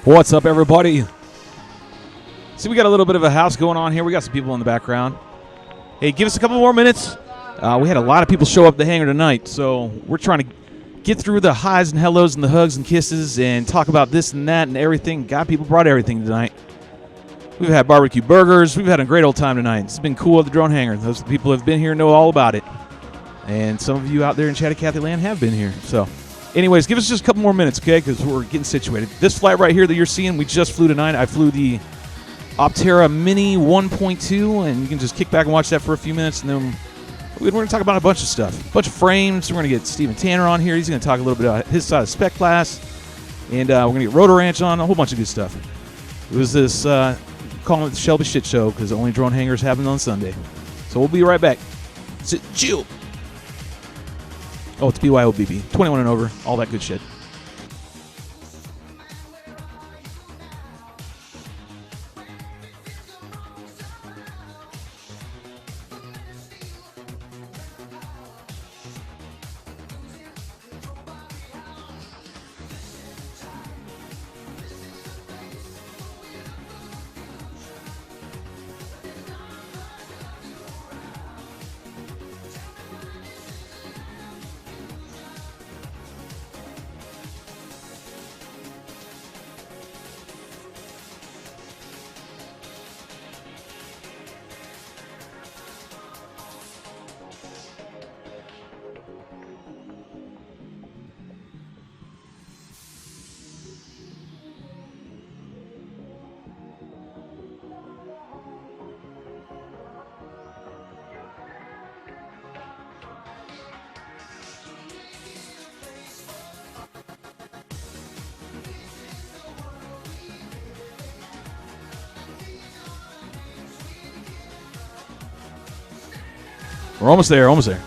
What's up, everybody? See, we got a little bit of a house going on here. We got some people in the background. Hey, give us a couple more minutes. We had a lot of people show up at the hangar tonight, so we're trying to get through the highs and hellos and the hugs and kisses and talk about this and that and everything. God, people brought everything tonight. We've had barbecue burgers. We've had a great old time tonight. It's been cool at the Drone Hangar. Those people who have been here know all about it. And some of you out there in Chattacathy land have been here. So, anyways, give us just a couple more minutes, okay, because we're getting situated. This flight right here that you're seeing, we just flew tonight. I flew the Optera Mini 1.2, and you can just kick back and watch that for a few minutes, and then we're going to talk about a bunch of stuff. A bunch of frames. We're going to get Steven Tanner on here. He's going to talk a little bit about his side of SPEC Class, and we're going to get Rotor Ranch on, a whole bunch of good stuff. It was this, calling it the Shelby Shit Show, because only Drone Hangars happen on Sunday. So we'll be right back. Sit, chill. Oh, it's BYOBB. 21 and over. All that good shit. We're almost there, almost there.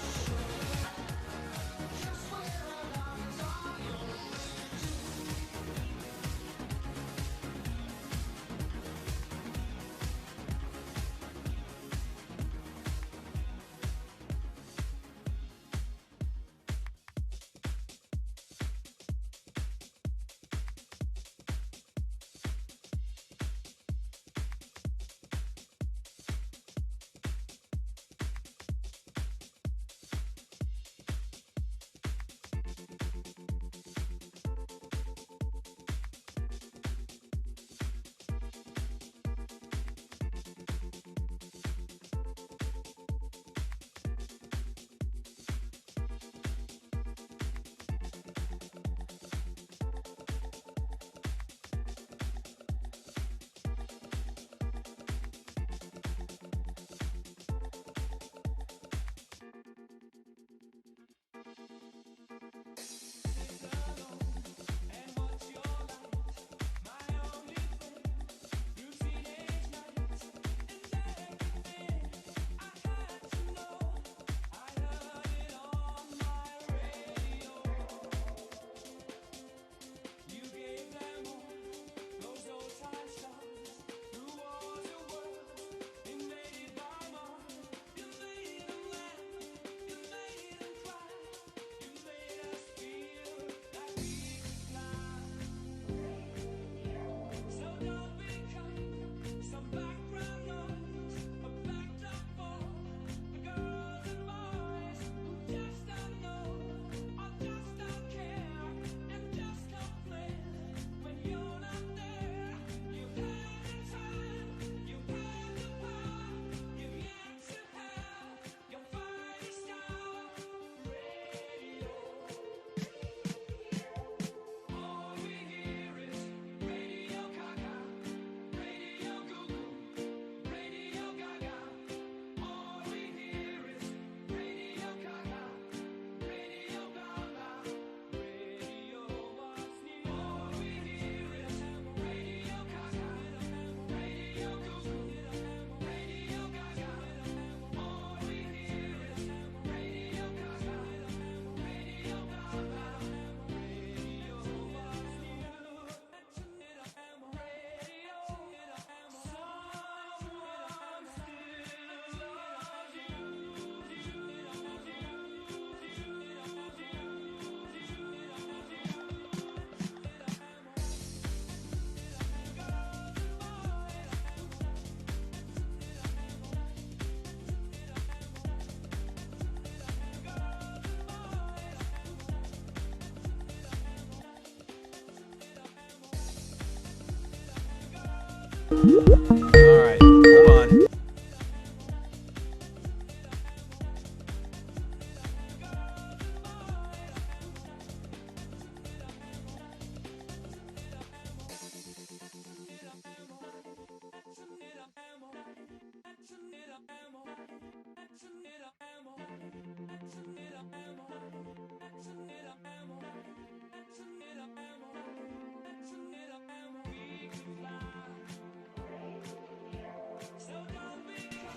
All right, hold on.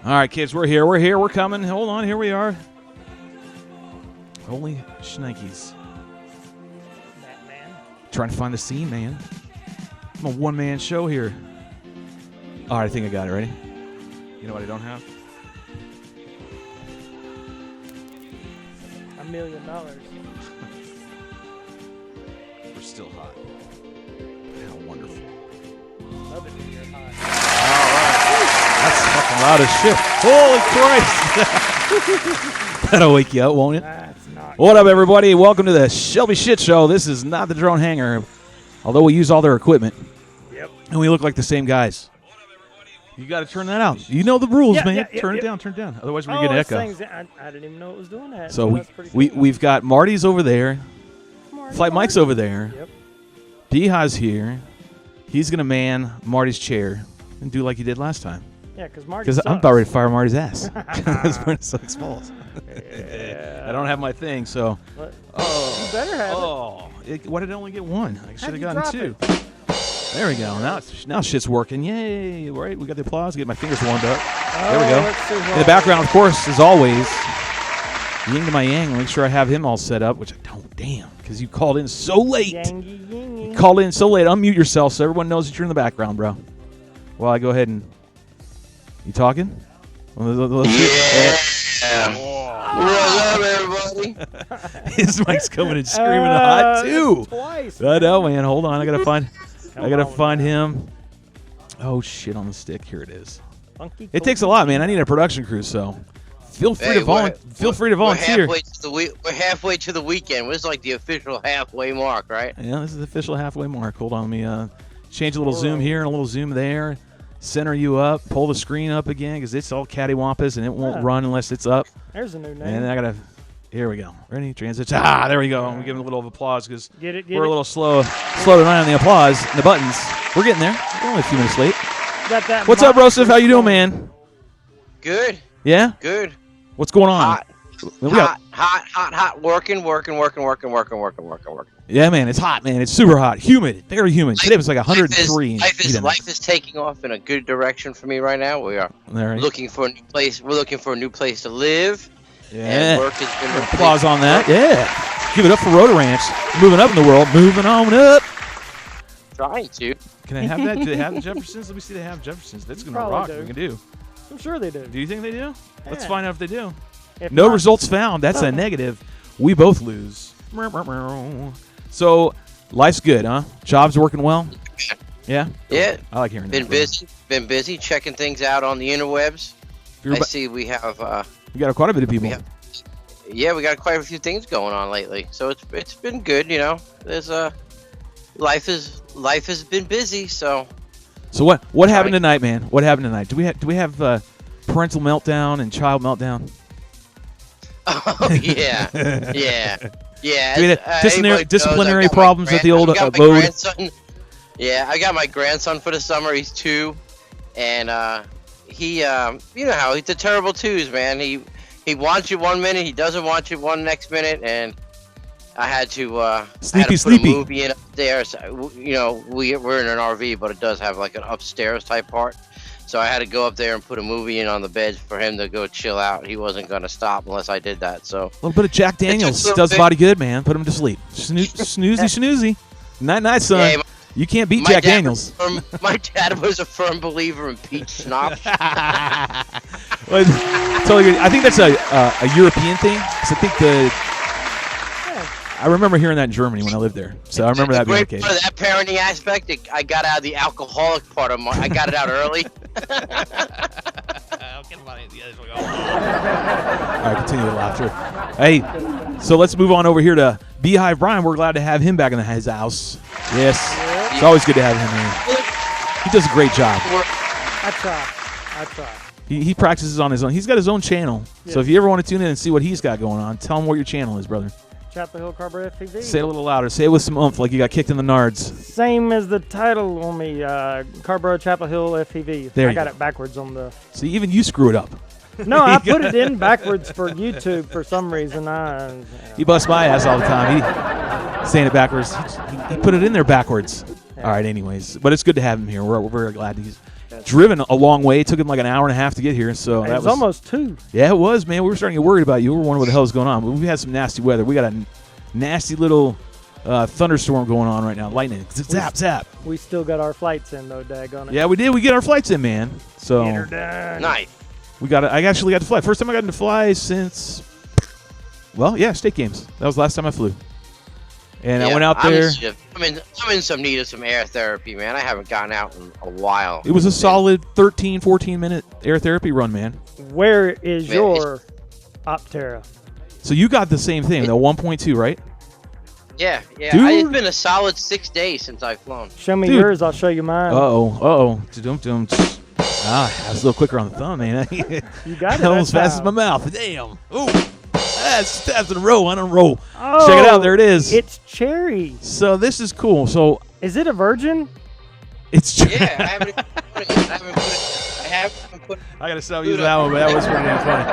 All right, kids, we're here. We're coming. Hold on, here we are. Holy shnikes. Batman. Trying to find the scene, man. I'm a one-man show here. All right, I think I got it. Ready? You know what I don't have? $1 million. We're still hot. How wonderful. Love it when you're hot. That's fucking loud as shit. Holy Christ. That'll wake you up, won't it? That's not. What up, everybody? Welcome to the Shelby Shit Show. This is not the Drone Hangar, although we use all their equipment. Yep. And we look like the same guys. You got to turn that out. You know the rules, man. Yeah, turn it down. Otherwise, we're going to get an echo. I didn't even know it was doing that. So that's pretty cool. we've got Marty's over there. Flight Mike's over there. Yep. Deha's here. He's going to man Marty's chair and do like he did last time. Yeah, because Marty Because I'm about ready to fire Marty's ass. Because Marty sucks balls. Yeah. I don't have my thing, so. You better have it. Why did I only get one? I should have you gotten drop two. it? There we go. Now shit's working. Yay. Right, we got the applause. Get my fingers warmed up. There we go. Let's see In the background, of course, as always, Ying to my Yang. Make sure I have him all set up, which I don't. Damn, because you called in so late. Yangy, yingy. You called in so late. Unmute yourself so everyone knows that you're in the background, bro. Well, I go ahead and. You talking? Yeah. What's up, everybody? His mic's coming and screaming hot too. Twice. I know, man. Hold on. I gotta find him. Oh shit! On the stick. Here it is. Funky It takes a lot, man. I need a production crew, so feel free to volunteer. We're halfway to the weekend. This is like the official halfway mark, right? Yeah, this is the official halfway mark. Hold on, let me change a little zoom here and a little zoom there. Center you up. Pull the screen up again because it's all cattywampus and it won't run unless it's up. There's a new name. And then I gotta. Here we go. Ready? Transit. Ah, there we go. We give him a little of applause because we're a little slow tonight on the applause and the buttons. We're getting there. We're only a few minutes late. Got that. What's up, Rosef? How you doing, man? Good. Yeah. Good. What's going on? Hot. Working. Yeah, man. It's hot, man. It's super hot. Humid. Very humid. Today was like 103. Life is taking off in a good direction for me right now. We are looking for a new place. We're looking for a new place to live. Yeah. And work has been applause on that. Yeah. Give it up for Rotor Ranch. Moving up in the world. Moving on up. Trying to. Can I have that? Do they have the Jeffersons? Let me see. They have Jeffersons. That's gonna rock. We can do. I'm sure they do. Do you think they do? Yeah. Let's find out if they do. If No not, results found. That's a negative. We both lose. So life's good, huh? Job's working well. Yeah. Yeah. I like hearing that. Been busy checking things out on the interwebs. I see we have. We got quite a bit of people. We got quite a few things going on lately. So it's been good, you know. There's life has been busy. So what happened tonight, man? What happened tonight? Do we have parental meltdown and child meltdown? Oh yeah. Do we have disciplinary problems at the old abode? Yeah, I got my grandson for the summer. He's 2, and he, you know how he's the terrible twos, man. He wants you one minute, he doesn't want you one next minute, and I had to put a movie in upstairs. You know, we're in an RV, but it does have like an upstairs type part. So I had to go up there and put a movie in on the bed for him to go chill out. He wasn't going to stop unless I did that. So a little bit of Jack Daniels does the body good, man. Put him to sleep. Snoozy. Night, son. Yeah, you can't beat Jack Daniels. My dad was a firm believer in peach schnapps. Totally. I think that's a European thing. So I think I remember hearing that in Germany when I lived there. So I remember that being the case. Part of that parenting aspect, I got out of the alcoholic part of I got it out early. All right, continue with laughter. Hey, so let's move on over here to Beehive Brian. We're glad to have him back in his house. Yes, it's always good to have him here. He does a great job. I try. He practices on his own. He's got his own channel. Yes. So if you ever want to tune in and see what he's got going on, tell him what your channel is, brother. Chapel Hill Carburetor FPV. Say it a little louder. Say it with some oomph, like you got kicked in the nards. Same as the title on me, Carburetor Chapel Hill FPV. There I got it backwards on the. See, even you screw it up. No, I put it in backwards for YouTube for some reason. He busts my ass all the time. He's saying it backwards. He put it in there backwards. Yeah. All right, anyways. But it's good to have him here. We're very glad driven a long way. It took him like an hour and a half to get here. So It that was almost 2. Yeah, it was, man. We were starting to get worried about you. We were wondering what the hell is going on. But we had some nasty weather. We got a nasty little thunderstorm going on right now. Lightning. Zap, zap. We still got our flights in, though, daggone it. Yeah, we did. We get our flights in, man. So Get her done. Nice. I actually got to fly. First time I got to fly since, well, yeah, state games. That was the last time I flew. And I went out there. I'm in some need of some air therapy, man. I haven't gotten out in a while. It was a solid 13, 14-minute air therapy run, man. Where is your Optera? So you got the same thing, the 1.2, right? Yeah. Dude. It's been a solid 6 days since I've flown. Show me Dude. yours. I'll show you mine. Uh-oh. Dum-dum. I was a little quicker on the thumb, man. You got it. Almost that fast as my time. mouth. Damn. Ooh. That's in a row. On a roll. Oh, Check it out. There it is. It's cherry. So this is cool. So Is it a virgin? it's Yeah, I haven't put it. I haven't put it. I gotta stop using that one, but that was pretty damn funny.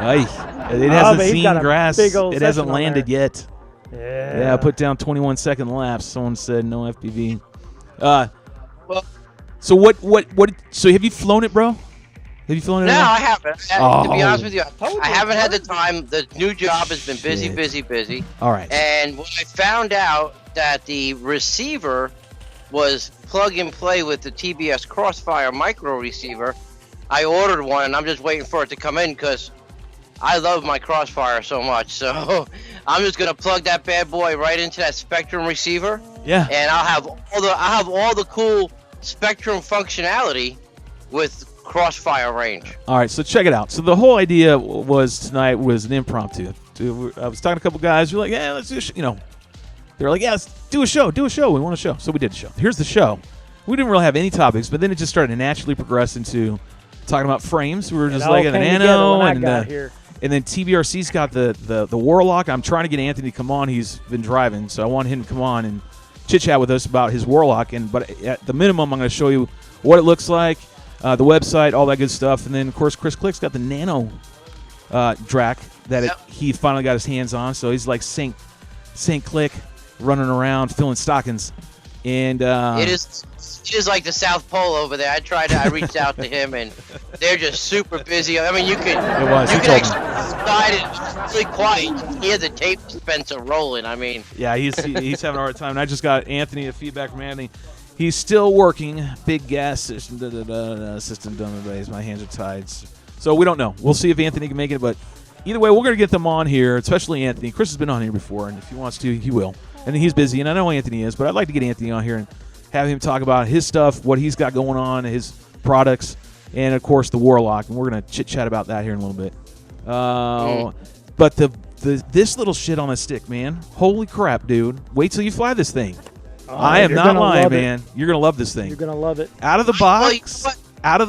Aye. It but hasn't he's seen got a grass. big old It hasn't session on landed there. yet. Yeah, I put down 21-second laps. Someone said no FPV. Well, So what? So have you flown it, bro? Have you flown it? no, at all? I haven't. Oh. To be honest with you, told you I haven't it's had the time. The new job has been busy, Shit. busy. All right. And when I found out that the receiver was plug and play with the TBS Crossfire micro receiver, I ordered one, and I'm just waiting for it to come in because I love my Crossfire so much. So I'm just gonna plug that bad boy right into that Spectrum receiver, Yeah. and I'll have all the cool Spectrum functionality with Crossfire range. All right, so check it out. So the whole idea was an impromptu. I was talking to a couple guys. We're like, yeah, let's do they're like, yeah, let's do a show. We want a show. So we did a show. Here's the show. We didn't really have any topics, but then it just started to naturally progress into talking about frames. We were just like an Nano, and then TBRC's got the Warlock. I'm trying to get Anthony to come on. He's been driving, so I want him to come on and chit chat with us about his Warlock. But at the minimum, I'm going to show you what it looks like. The website, all that good stuff. And then, of course, Chris Click's got the Nano Drac that he finally got his hands on. So he's like Saint Click running around filling stockings. And It is like the South Pole over there. I reached out to him, and they're just super busy. I mean, you could actually slide it really quiet. You can hear the tape dispenser rolling. I mean, yeah, he's having a hard time. And I just got Anthony, the feedback from Anthony. He's still working. Big gas system, system done today. My hands are tied. So we don't know. We'll see if Anthony can make it. But either way, we're going to get them on here, especially Anthony. Chris has been on here before, and if he wants to, he will. And he's busy, and I know Anthony is, but I'd like to get Anthony on here and have him talk about his stuff, what he's got going on, his products, and, of course, the Warlock. And we're going to chit-chat about that here in a little bit. But this little shit on a stick, man. Holy crap, dude. Wait till you fly this thing. I am not lying, man. You're going to love this thing. You're going to love it. Out of the box. I'm going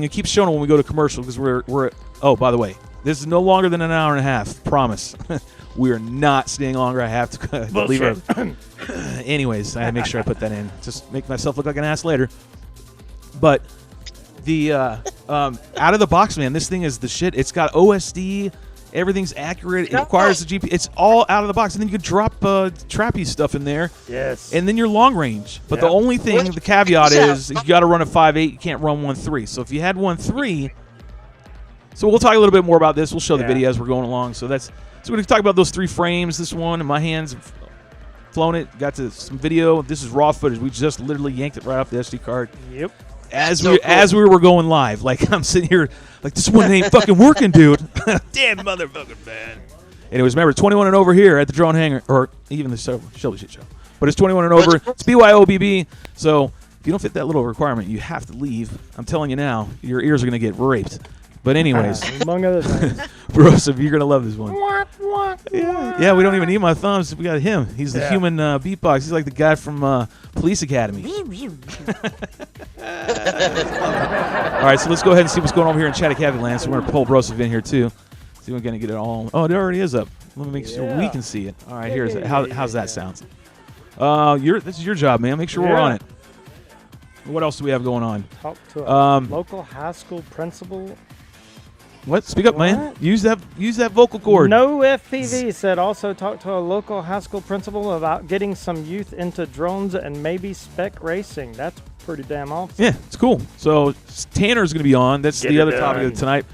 to keep showing it when we go to commercial because we're oh, by the way, this is no longer than an hour and a half. Promise. We are not staying longer. I have to leave her. Anyways, I had to make sure I put that in. Just make myself look like an ass later. But the out of the box, man, this thing is the shit. It's got OSD. Everything's accurate. It requires the GP. It's all out of the box. And then you can drop trappy stuff in there. Yes. And then you're long range. But the only thing, the caveat is you got to run a 5.8. You can't run 1.3. So if you had 1.3, so we'll talk a little bit more about this. We'll show the video as we're going along. So we're going to talk about those 3 frames. This one in my hands, flown it, got to some video. This is raw footage. We just literally yanked it right off the SD card. Yep. As we were going live, like I'm sitting here, like this one ain't fucking working, dude. Damn motherfucking man. Anyways, remember 21 and over here at the Drone Hangar, or even the Shelby Shit Show. But it's 21 and over. It's BYOBB. So if you don't fit that little requirement, you have to leave. I'm telling you now, your ears are gonna get raped. But anyways, among other things, bro, so you're gonna love this one. Yeah, we don't even need my thumbs. We got him. He's the human beatbox. He's like the guy from Police Academy. All right, so let's go ahead and see what's going on over here in Chattahoochee Land. So we're gonna pull Broseph in here too. See if we're gonna get it all. Oh, it already is up. Let me make sure we can see it. All right, here's it. How's that sound? This is your job, man. Make sure we're on it. What else do we have going on? Talk to a local high school principal What? Speak up, man. What? Use that vocal cord. No FPV said also talk to a local high school principal about getting some youth into drones and maybe spec racing. That's pretty damn awesome. Yeah, it's cool. So Tanner's going to be on. That's Get the it other done. topic of tonight.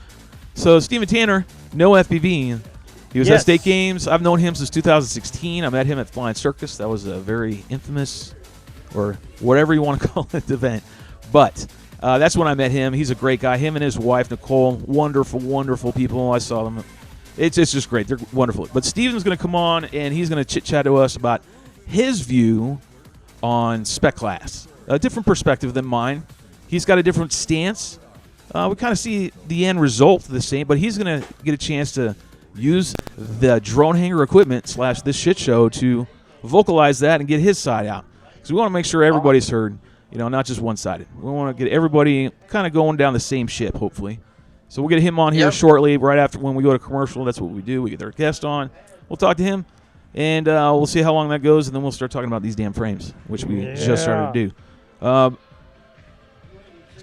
So Stephen Tanner, no FPV. He was at Yes. State Games. I've known him since 2016. I met him at Flying Circus. That was a very infamous, or whatever you want to call it, event. But that's when I met him. He's a great guy. Him and his wife, Nicole, wonderful, wonderful people. I saw them. It's just great. They're wonderful. But Steven's going to come on, and he's going to chit-chat to us about his view on SPEC Class. A different perspective than mine. He's got a different stance. We kind of see the end result the same, but he's going to get a chance to use the Drone Hangar equipment / this shit show to vocalize that and get his side out. Because we want to make sure everybody's heard, not just one-sided. We want to get everybody kind of going down the same ship, hopefully. So we'll get him on here shortly, right after when we go to commercial. That's what we do. We get our guest on. We'll talk to him, and we'll see how long that goes, and then we'll start talking about these damn frames, which we just started to do.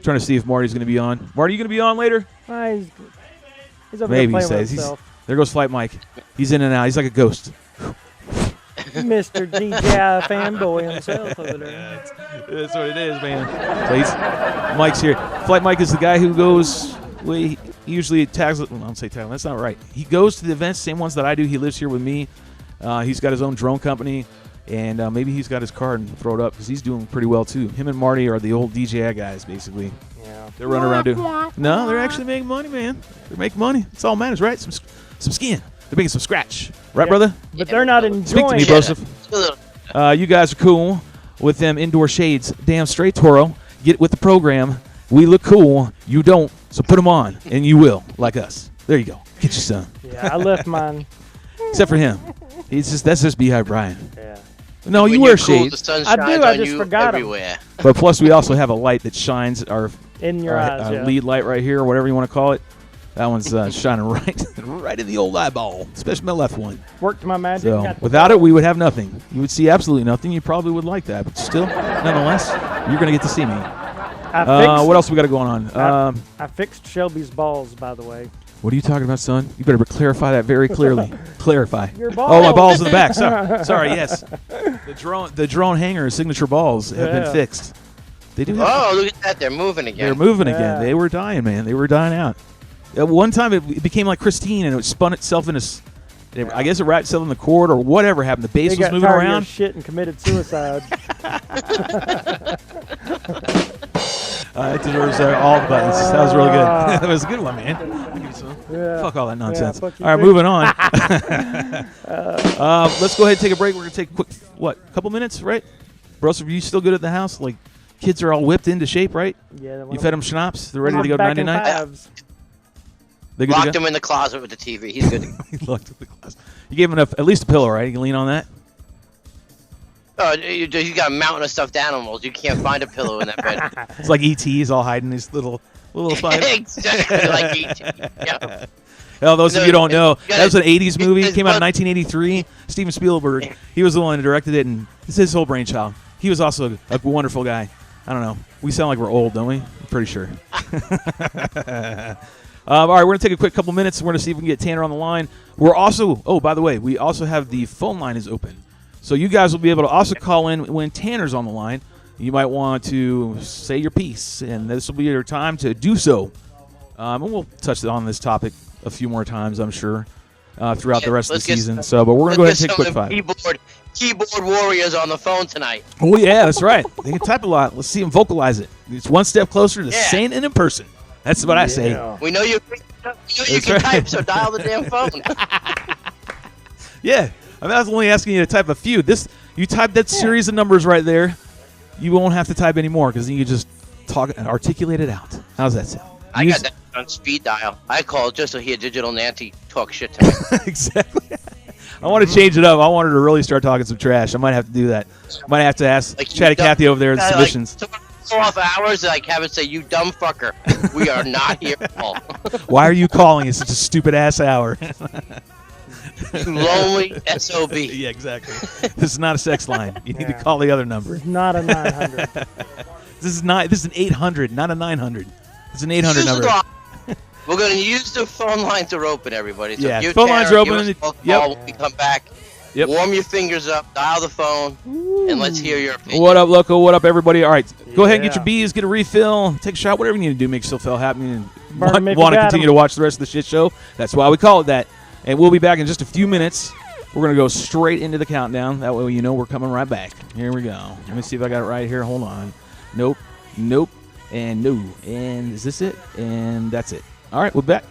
Trying to see if Marty's going to be on. Marty, you going to be on later? He's over Maybe there he playing with says. himself. There goes Flight Mike. He's in and out. He's like a ghost. Mr. DJI fanboy himself over there. That's what it is, man. So Mike's here. Flight Mike is the guy who goes. He usually tags. Well, I don't say tag. That's not right. He goes to the events, same ones that I do. He lives here with me. He's got his own drone company, and maybe he's got his card and throw it up because he's doing pretty well too. Him and Marty are the old DJI guys, basically. Yeah. They're running around doing. No, they're actually making money, man. They're making money. It's all matters, right? Some skin. They're making some scratch, right, brother? But they're not Speak to enjoying me, it. Joseph. You guys are cool with them indoor shades. Damn straight, Toro. Get with the program. We look cool. You don't. So put them on, and you will, like us. There you go. Get your son. Yeah, I left mine. Except for him. That's just Beehive Brian. Yeah. No, When you you're wear cool, shades. the sun I shines do, I on just you forgot 'em. everywhere. But plus, we also have a light that shines our In your eyes, yeah. lead light right here, or whatever you want to call it. That one's shining right in the old eyeball, especially my left one. Worked my magic. So got the without it, we would have nothing. You would see absolutely nothing. You probably would like that, but still, nonetheless, you're going to get to see me. What else we got going on? I fixed Shelby's balls, by the way. What are you talking about, son? You better clarify that very clearly. Clarify. Your Oh, my balls. balls in the back. Sorry. Yes, the drone hanger signature balls have been fixed. They do. Oh, look at that! They're moving again. They're moving Yeah. again. They were dying, man. They were dying out. At one time, it became like Christine, and it spun itself in I guess it wrapped itself in the cord or whatever happened. The base They was got moving tired of your around. shit and committed suicide. It deserves all the buttons. That was really good. That was a good one, man. I'll give you some. Yeah. Fuck all that nonsense. fuck you All right, too. moving on. Let's go ahead and take a break. We're going to take a quick, couple minutes, right? Bros, are you still good at the house? Like, kids are all whipped into shape, right? Yeah. You fed them schnapps? They're ready to go back in 99? fives. They good to Locked go? him in the closet with the TV. He's good. He locked up the class. You gave him at least a pillow, right? You can lean on that? Oh, you got a mountain of stuffed animals. You can't find a pillow in that bed. It's like E.T. He's all hiding his little spots. Exactly like E.T. Yeah. Well, those of you who don't know, You that was an 80s movie. It his came out in butt- 1983. Steven Spielberg, he was the one who directed it, and it's his whole brainchild. He was also a wonderful guy. I don't know. We sound like we're old, don't we? I'm pretty sure. All right, we're going to take a quick couple minutes. We're going to see if we can get Tanner on the line. We're also, by the way, we also have the phone line is open. So you guys will be able to also call in when Tanner's on the line. You might want to say your piece, and this will be your time to do so. And we'll touch on this topic a few more times, I'm sure, throughout the rest of the season. But we're going to go ahead and take a quick five. Keyboard warriors on the phone tonight. Oh, yeah, that's right. They can type a lot. Let's see them vocalize it. It's one step closer to saying it in person. That's what I say. We know you can right. type, so dial the damn phone. Yeah. I was only asking you to type a few. You type that series of numbers right there, you won't have to type anymore because then you just talk and articulate it out. How's that sound? I got that on speed dial. I called just to hear Digital Nancy talk shit to me. Exactly. I want to change it up. I wanted to really start talking some trash. I might have to do that. Might have to ask Chatty Cathy over there in submissions. Off hours, have it say, "You dumb fucker, we are not here at all." Why are you calling? It's such a stupid ass hour. You lonely SOB. Yeah, exactly. This is not a sex line. You need to call the other number. It's not a 900. This is an 800, not a 900. It's an 800 number. We're going to use the phone lines are open, everybody. So Yeah, give phone lines are Tara, open. give us a Yep. call when we come back. Yep. Warm your fingers up, dial the phone, and let's hear your opinion. What up, Loco? What up, everybody? All right, go ahead and get Yeah. your bees, get a refill, take a shot, whatever you need to do, make yourself feel happy and Burn 'em if you want to got continue 'em. to watch the rest of the shit show. That's why we call it that. And we'll be back in just a few minutes. We're going to go straight into the countdown. That way you know we're coming right back. Here we go. Let me see if I got it right here. Hold on. Nope. Nope. And no. And is this it? And that's it. All right, we're back.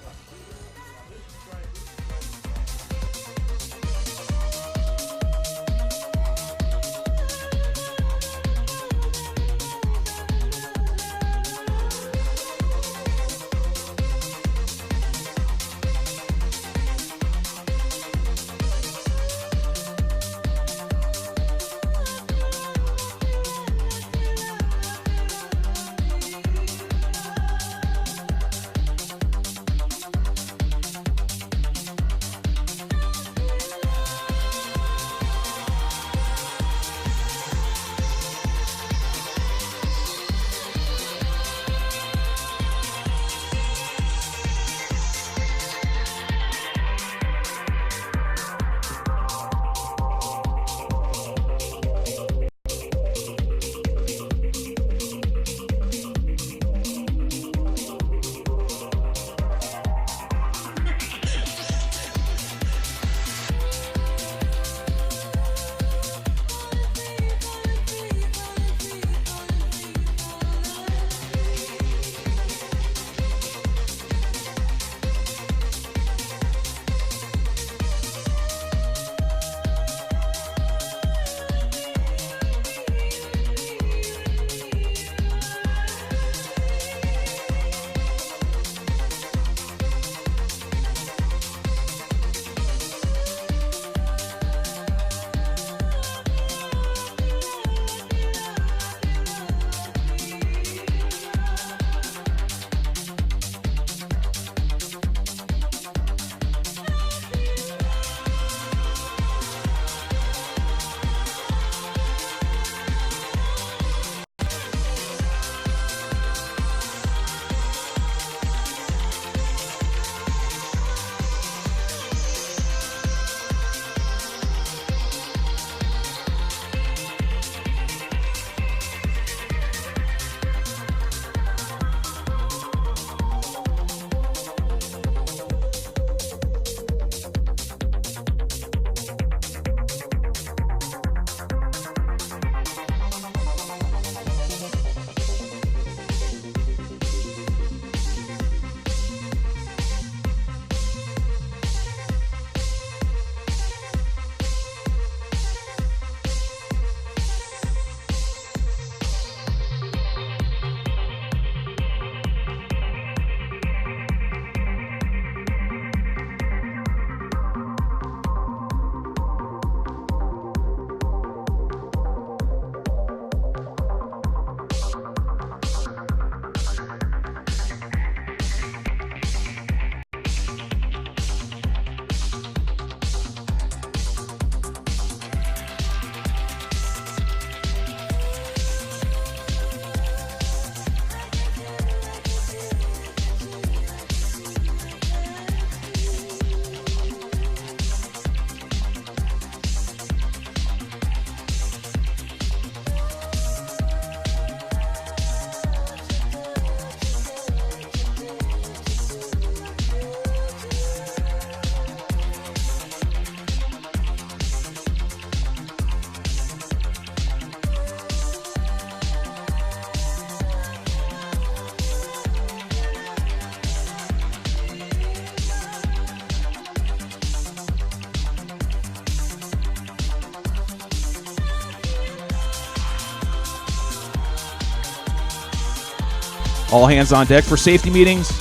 All hands on deck for safety meetings.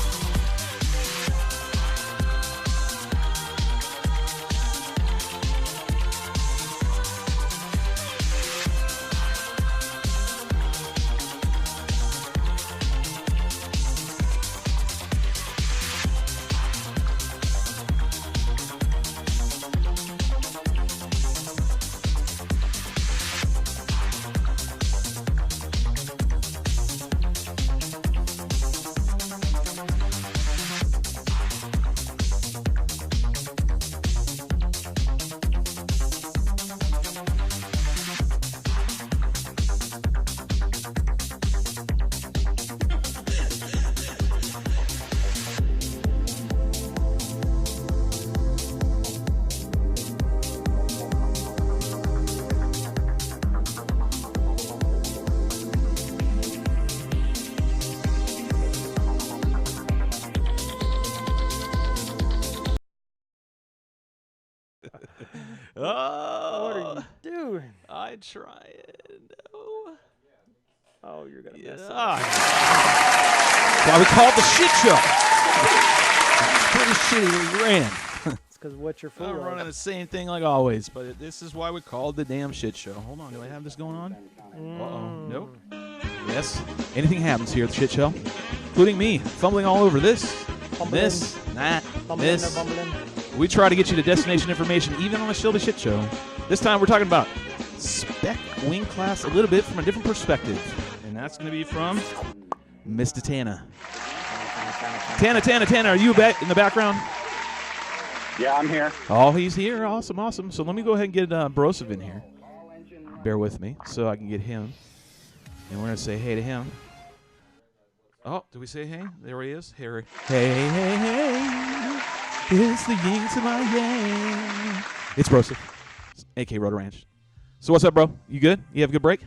Oh, What are you doing? I tried. No. Oh, you're gonna mess up. That's why we call it the shit show. It's pretty shitty that we ran. It's because what you're full I'm of. running the same thing like always, but this is why we called the damn shit show. Hold on, do I have this going on? Uh-oh, nope. Yes, anything happens here at the shit show, including me fumbling all over this, this, that, this. We try to get you to destination information, even on the Shelby Shit Show. This time we're talking about SPEC Wing Class a little bit from a different perspective, and that's going to be from Mr. Tana. Tana, are you back in the background? Yeah, I'm here. Oh, he's here. Awesome. So let me go ahead and get Broseph in here. Bear with me so I can get him. And we're going to say hey to him. Oh, did we say hey? There he is. Harry. Hey. It's the yin to my yang. It's Broseph, a.k.a. Rotor Ranch. So what's up, bro? You good? You have a good break?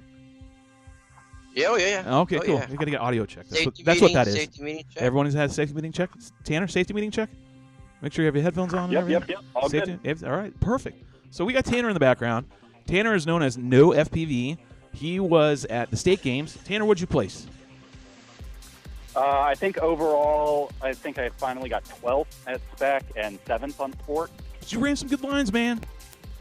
Yeah, yeah. Okay, cool. Yeah. We got to get audio check. That's Safety what that is. Safety meeting check. Everyone has had a safety meeting check. Tanner, safety meeting check. Make sure you have your headphones on. Yep. All safety? good. All right, perfect. So we got Tanner in the background. Tanner is known as No FPV. He was at the state games. Tanner, what'd you place? I think overall, I finally got 12th at SPEC and 7th on sport. But you ran some good lines, man.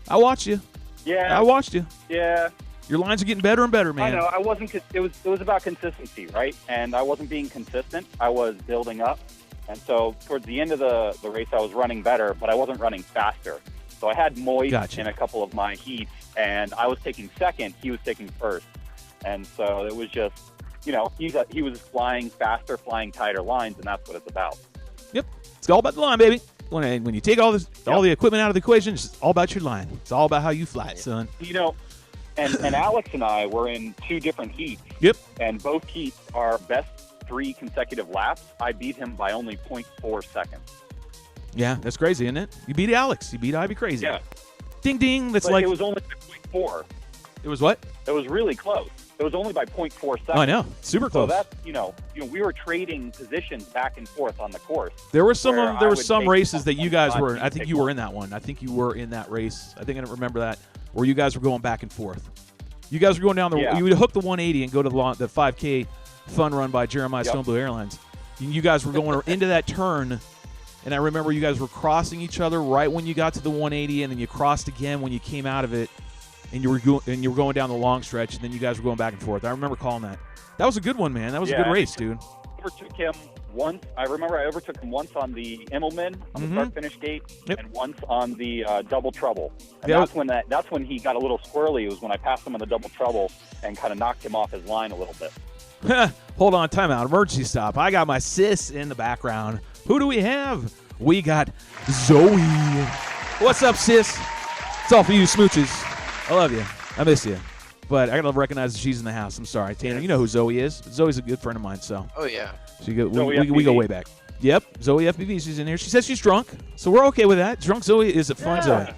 I watched you. Yeah. I watched you. Yeah. Your lines are getting better and better, man. I know. I wasn't. It was about consistency, right? And I wasn't being consistent. I was building up, and so towards the end of the race, I was running better, but I wasn't running faster. So I had Moist in a couple of my heats, and I was taking second. He was taking first, and so it was just, he was flying faster, flying tighter lines, and that's what it's about. Yep, it's all about the line, baby. When you take all the equipment out of the equation, it's just all about your line. It's all about how you fly it, son. And Alex and I were in 2 different heats. Yep. And both heats are best 3 consecutive laps. I beat him by only 0.4 seconds. Yeah, that's crazy, isn't it? You beat Alex. You beat Ivy Crazy. Yeah. Ding, ding. That's but like it was only 0.4. It was what? It was really close. It was only by 0.4 seconds. Oh, I know. Super close. So that's, we were trading positions back and forth on the course. There were some races that you guys were. I think you were one. in that one. I think you were in that race. I think I remember that, where you guys were going back and forth. You guys were going down you would hook the 180 and go to the 5K fun run by Jeremiah Stone Blue Airlines. You guys were going into that turn, and I remember you guys were crossing each other right when you got to the 180, and then you crossed again when you came out of it, and you were going down the long stretch, and then you guys were going back and forth. I remember calling that. That was a good one, man. That was a good race, dude. I overtook him once. I remember I overtook him once on the Immelman on the start-finish gate, and once on the Double Trouble. And that's when he got a little squirrely. It was when I passed him on the Double Trouble and kind of knocked him off his line a little bit. Hold on, timeout, emergency stop. I got my sis in the background. Who do we have? We got Zoe. What's up, sis? It's all for you, smooches. I love you. I miss you. But I got to recognize that she's in the house. I'm sorry. Tanner, you know who Zoe is. Zoe's a good friend of mine, so. Oh, yeah. We go way back. Yep, Zoe FPV, she's in here. She says she's drunk, so we're okay with that. Drunk Zoe is a fun Zoe.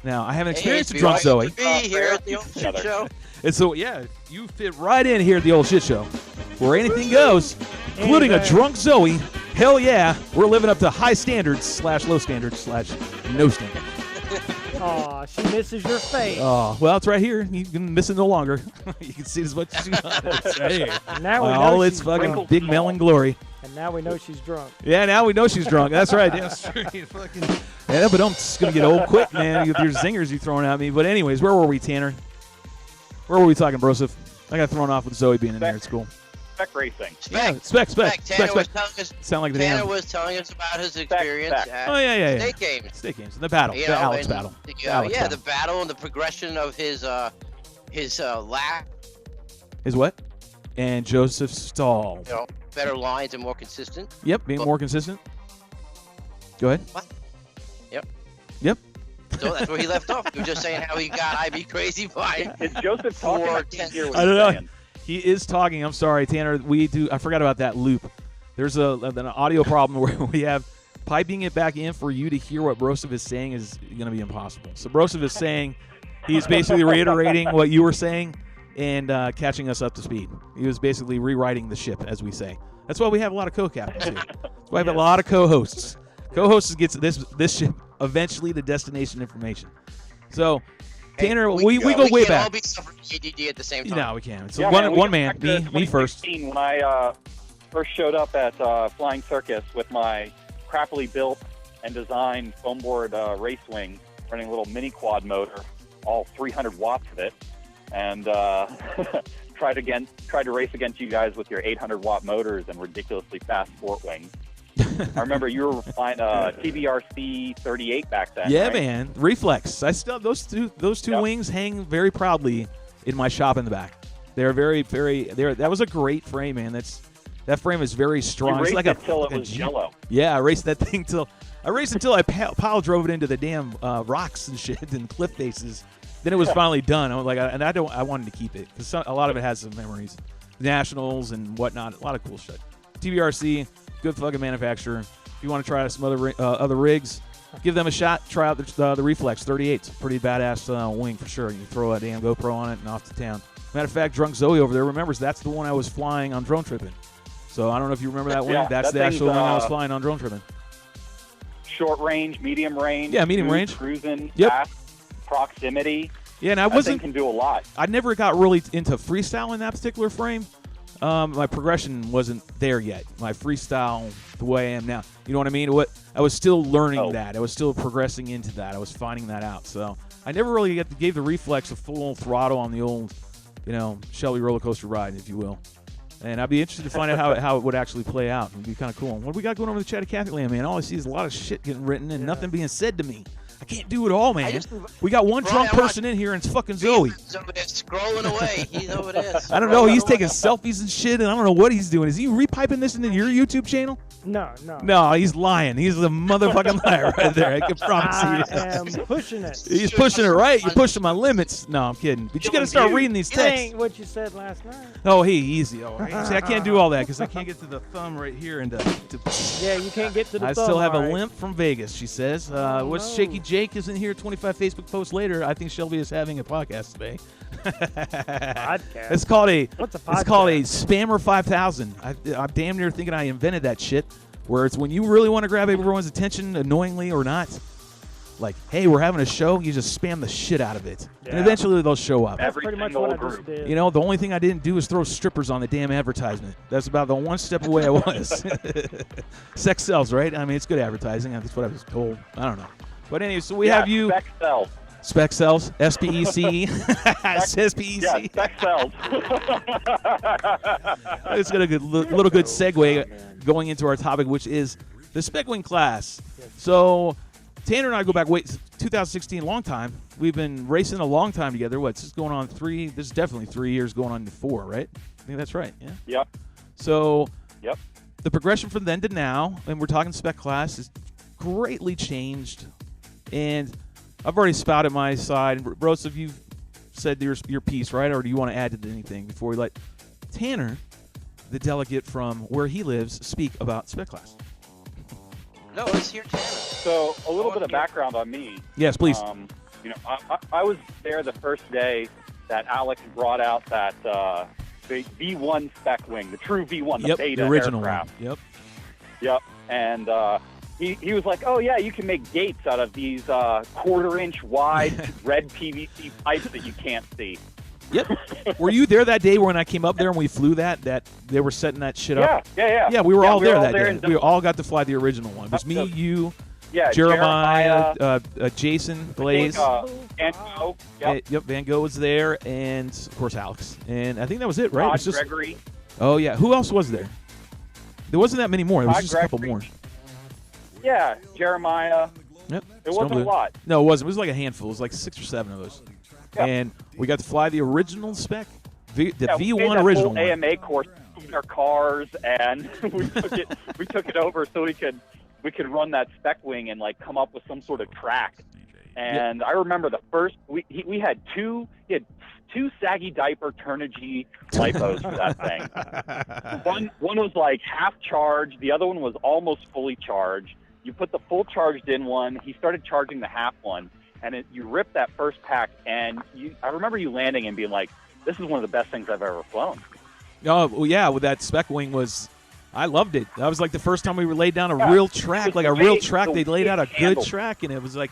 Now, I haven't experienced a drunk Zoe. Here at the old shit show. And so, yeah, you fit right in here at the old shit show, where anything goes, including a drunk Zoe. Hell yeah, we're living up to high standards / low standards / no standards. Aw, she misses your face. Oh, well, it's right here. You can miss it no longer. You can see it as much as you want. It's right here. Now we know all its she's fucking drunk. big melon glory. And now we know she's drunk. Yeah, now we know she's drunk. That's right. That's true. Yeah, but I'm just going to get old quick, man, with your zingers you're throwing at me. But anyways, where were we, Tanner? Where were we talking, Broseph? I got thrown off with Zoe being in there. It's cool. SPEC racing. SPEC. Tanner was telling us. Sound like the Tanner damn. was telling us about his experience at state games. State games and the battle, the Alex battle. The battle and the progression of his lap. His what? And Joseph Stahl. Better lines and more consistent. Yep, being more consistent. Go ahead. What? Yep. So that's where he left off. He was just saying how he got IB crazy by. Is Joseph talking? I don't know. He is talking. I'm sorry, Tanner. I forgot about that loop. There's an audio problem where we have piping it back in for you to hear what Broseph is saying is going to be impossible. So Broseph is saying, he's basically reiterating what you were saying and catching us up to speed. He was basically rewriting the ship, as we say. That's why we have a lot of co-captains here. That's why we have a lot of co-hosts. Co-hosts gets this ship eventually the destination information. So, Tanner, we go way back. All be suffering ADD at the same time. No, we can't. So Yeah, one man, me first. When I first showed up at Flying Circus with my crappily built and designed foam board race wing, running a little mini quad motor, all 300 watts of it, and tried to race against you guys with your 800 watt motors and ridiculously fast sport wings. I remember you were flying a TBRC 38 back then. Yeah, right? man, reflex. I still those two wings hang very proudly in my shop in the back. They're very, very. That was a great frame, man. That frame is very strong. You raced it's like it till it was yellow. Yeah, I raced that thing till I pile drove it into the damn rocks and shit and cliff faces. Then it was finally done. I was like, I wanted to keep it because a lot of it has some memories, nationals and whatnot, a lot of cool shit. TBRC, good fucking manufacturer. If you want to try some other rigs, give them a shot. Try out the Reflex 38. It's a pretty badass wing for sure. You can throw a damn GoPro on it and off to town. Matter of fact, Drunk Zoe over there remembers that's the one I was flying on Drone Tripping. So I don't know if you remember that wing. Yeah, that's the actual one I was flying on Drone Tripping. Short range, medium range. Yeah, medium range. Cruising, Yep. fast, proximity. Yeah, and I That thing can do a lot. I never got really into freestyle in that particular frame. My progression wasn't there yet. My freestyle, the way I am now. You know what I mean? I was still learning that. I was still progressing into that. I was finding that out. So I never really gave the Reflex a full throttle on the old, Shelby roller coaster ride, if you will. And I'd be interested to find out how it would actually play out. It'd be kind of cool. What do we got going on with the chat of Catholic Land, man? All I see is a lot of shit getting written and nothing being said to me. I can't do it all, man. We got one drunk person in here, and it's fucking Zoe. He's over there scrolling away. He's over there. I don't know. He's taking selfies and shit, and I don't know what he's doing. Is he repiping this into your YouTube channel? No. No, he's lying. He's a motherfucking liar right there. I can promise you. I am pushing it. He's pushing it, right? You're pushing my limits. No, I'm kidding. But you got to start reading these It texts. ain't what you said last night. Oh, hey, easy. Oh, see, I can't do all that because I can't get to the thumb right here. Yeah, you can't get to the I thumb, still have all a right. limp from Vegas, she says. What's no. Shaky Jake isn't here 25 Facebook posts later. I think Shelby is having a podcast today. Podcast. It's called a What's a It's called a podcast? Spammer 5000. I'm damn near thinking I invented that shit, where it's when you really want to grab everyone's attention, annoyingly or not, like, hey, we're having a show, you just spam the shit out of it. And Yeah. eventually they'll show up. That's Every pretty much single what I just group. did. The only thing I didn't do is throw strippers on the damn advertisement. That's about the one step away I was. Sex sells, right? I mean, it's good advertising. That's what I was told. I don't know. But anyway, so we have you. Spec cells. Spec sells. SPEC. SPEC. Yeah, spec cells. It's got a little good segue going into our topic, which is the Spec Wing class. So Tanner and I go back, 2016, long time. We've been racing a long time together. This is going on this is definitely 3 years going on to 4, right? I think that's right, yeah? Yep. So Yep. the progression from then to now, and we're talking Spec Class, is greatly changed. And I've already spouted my side. Rosa, you've said your piece, right? Or do you want to add to anything before we let Tanner, the delegate from where he lives, speak about Spec Class? No, let's hear Tanner. So a little bit of background on me. Yes, please. I was there the first day that Alex brought out that the V1 spec wing, the true V1, the beta the original aircraft. one. Yep. And he was like, oh, yeah, you can make gates out of these quarter-inch wide red PVC pipes that you can't see. Yep. Were you there that day when I came up there and we flew that they were setting that shit up? Yeah. Yeah, we were all there that there day. We all got to fly the original one. It was me, you, Yeah, Jeremiah, Jason, Blaze. Van Gogh. Yep. Van Gogh was there, and of course Alex. And I think that was it, right? It Todd was just, Gregory. oh yeah, who else was there? There wasn't that many more. There was Todd just a couple Gregory. more. Yeah, Jeremiah. Yep. It wasn't a lot. No, it wasn't. It was like a handful. It was like 6 or 7 of those. Yeah. And we got to fly the original spec, the We V1 made that original whole one. AMA course in our cars, and we took it over so we could run that spec wing and like come up with some sort of track. And I remember the first we had two saggy diaper Turnigy lipos for that thing. One was like half charged, the other one was almost fully charged. You put the full charged in one, he started charging the half one, and you ripped that first pack, and I remember you landing and being like, this is one of the best things I've ever flown. Oh, well, yeah, with that spec wing was, I loved it. That was like the first time we laid down a real track, like a real track. They laid out a good track, and it was like,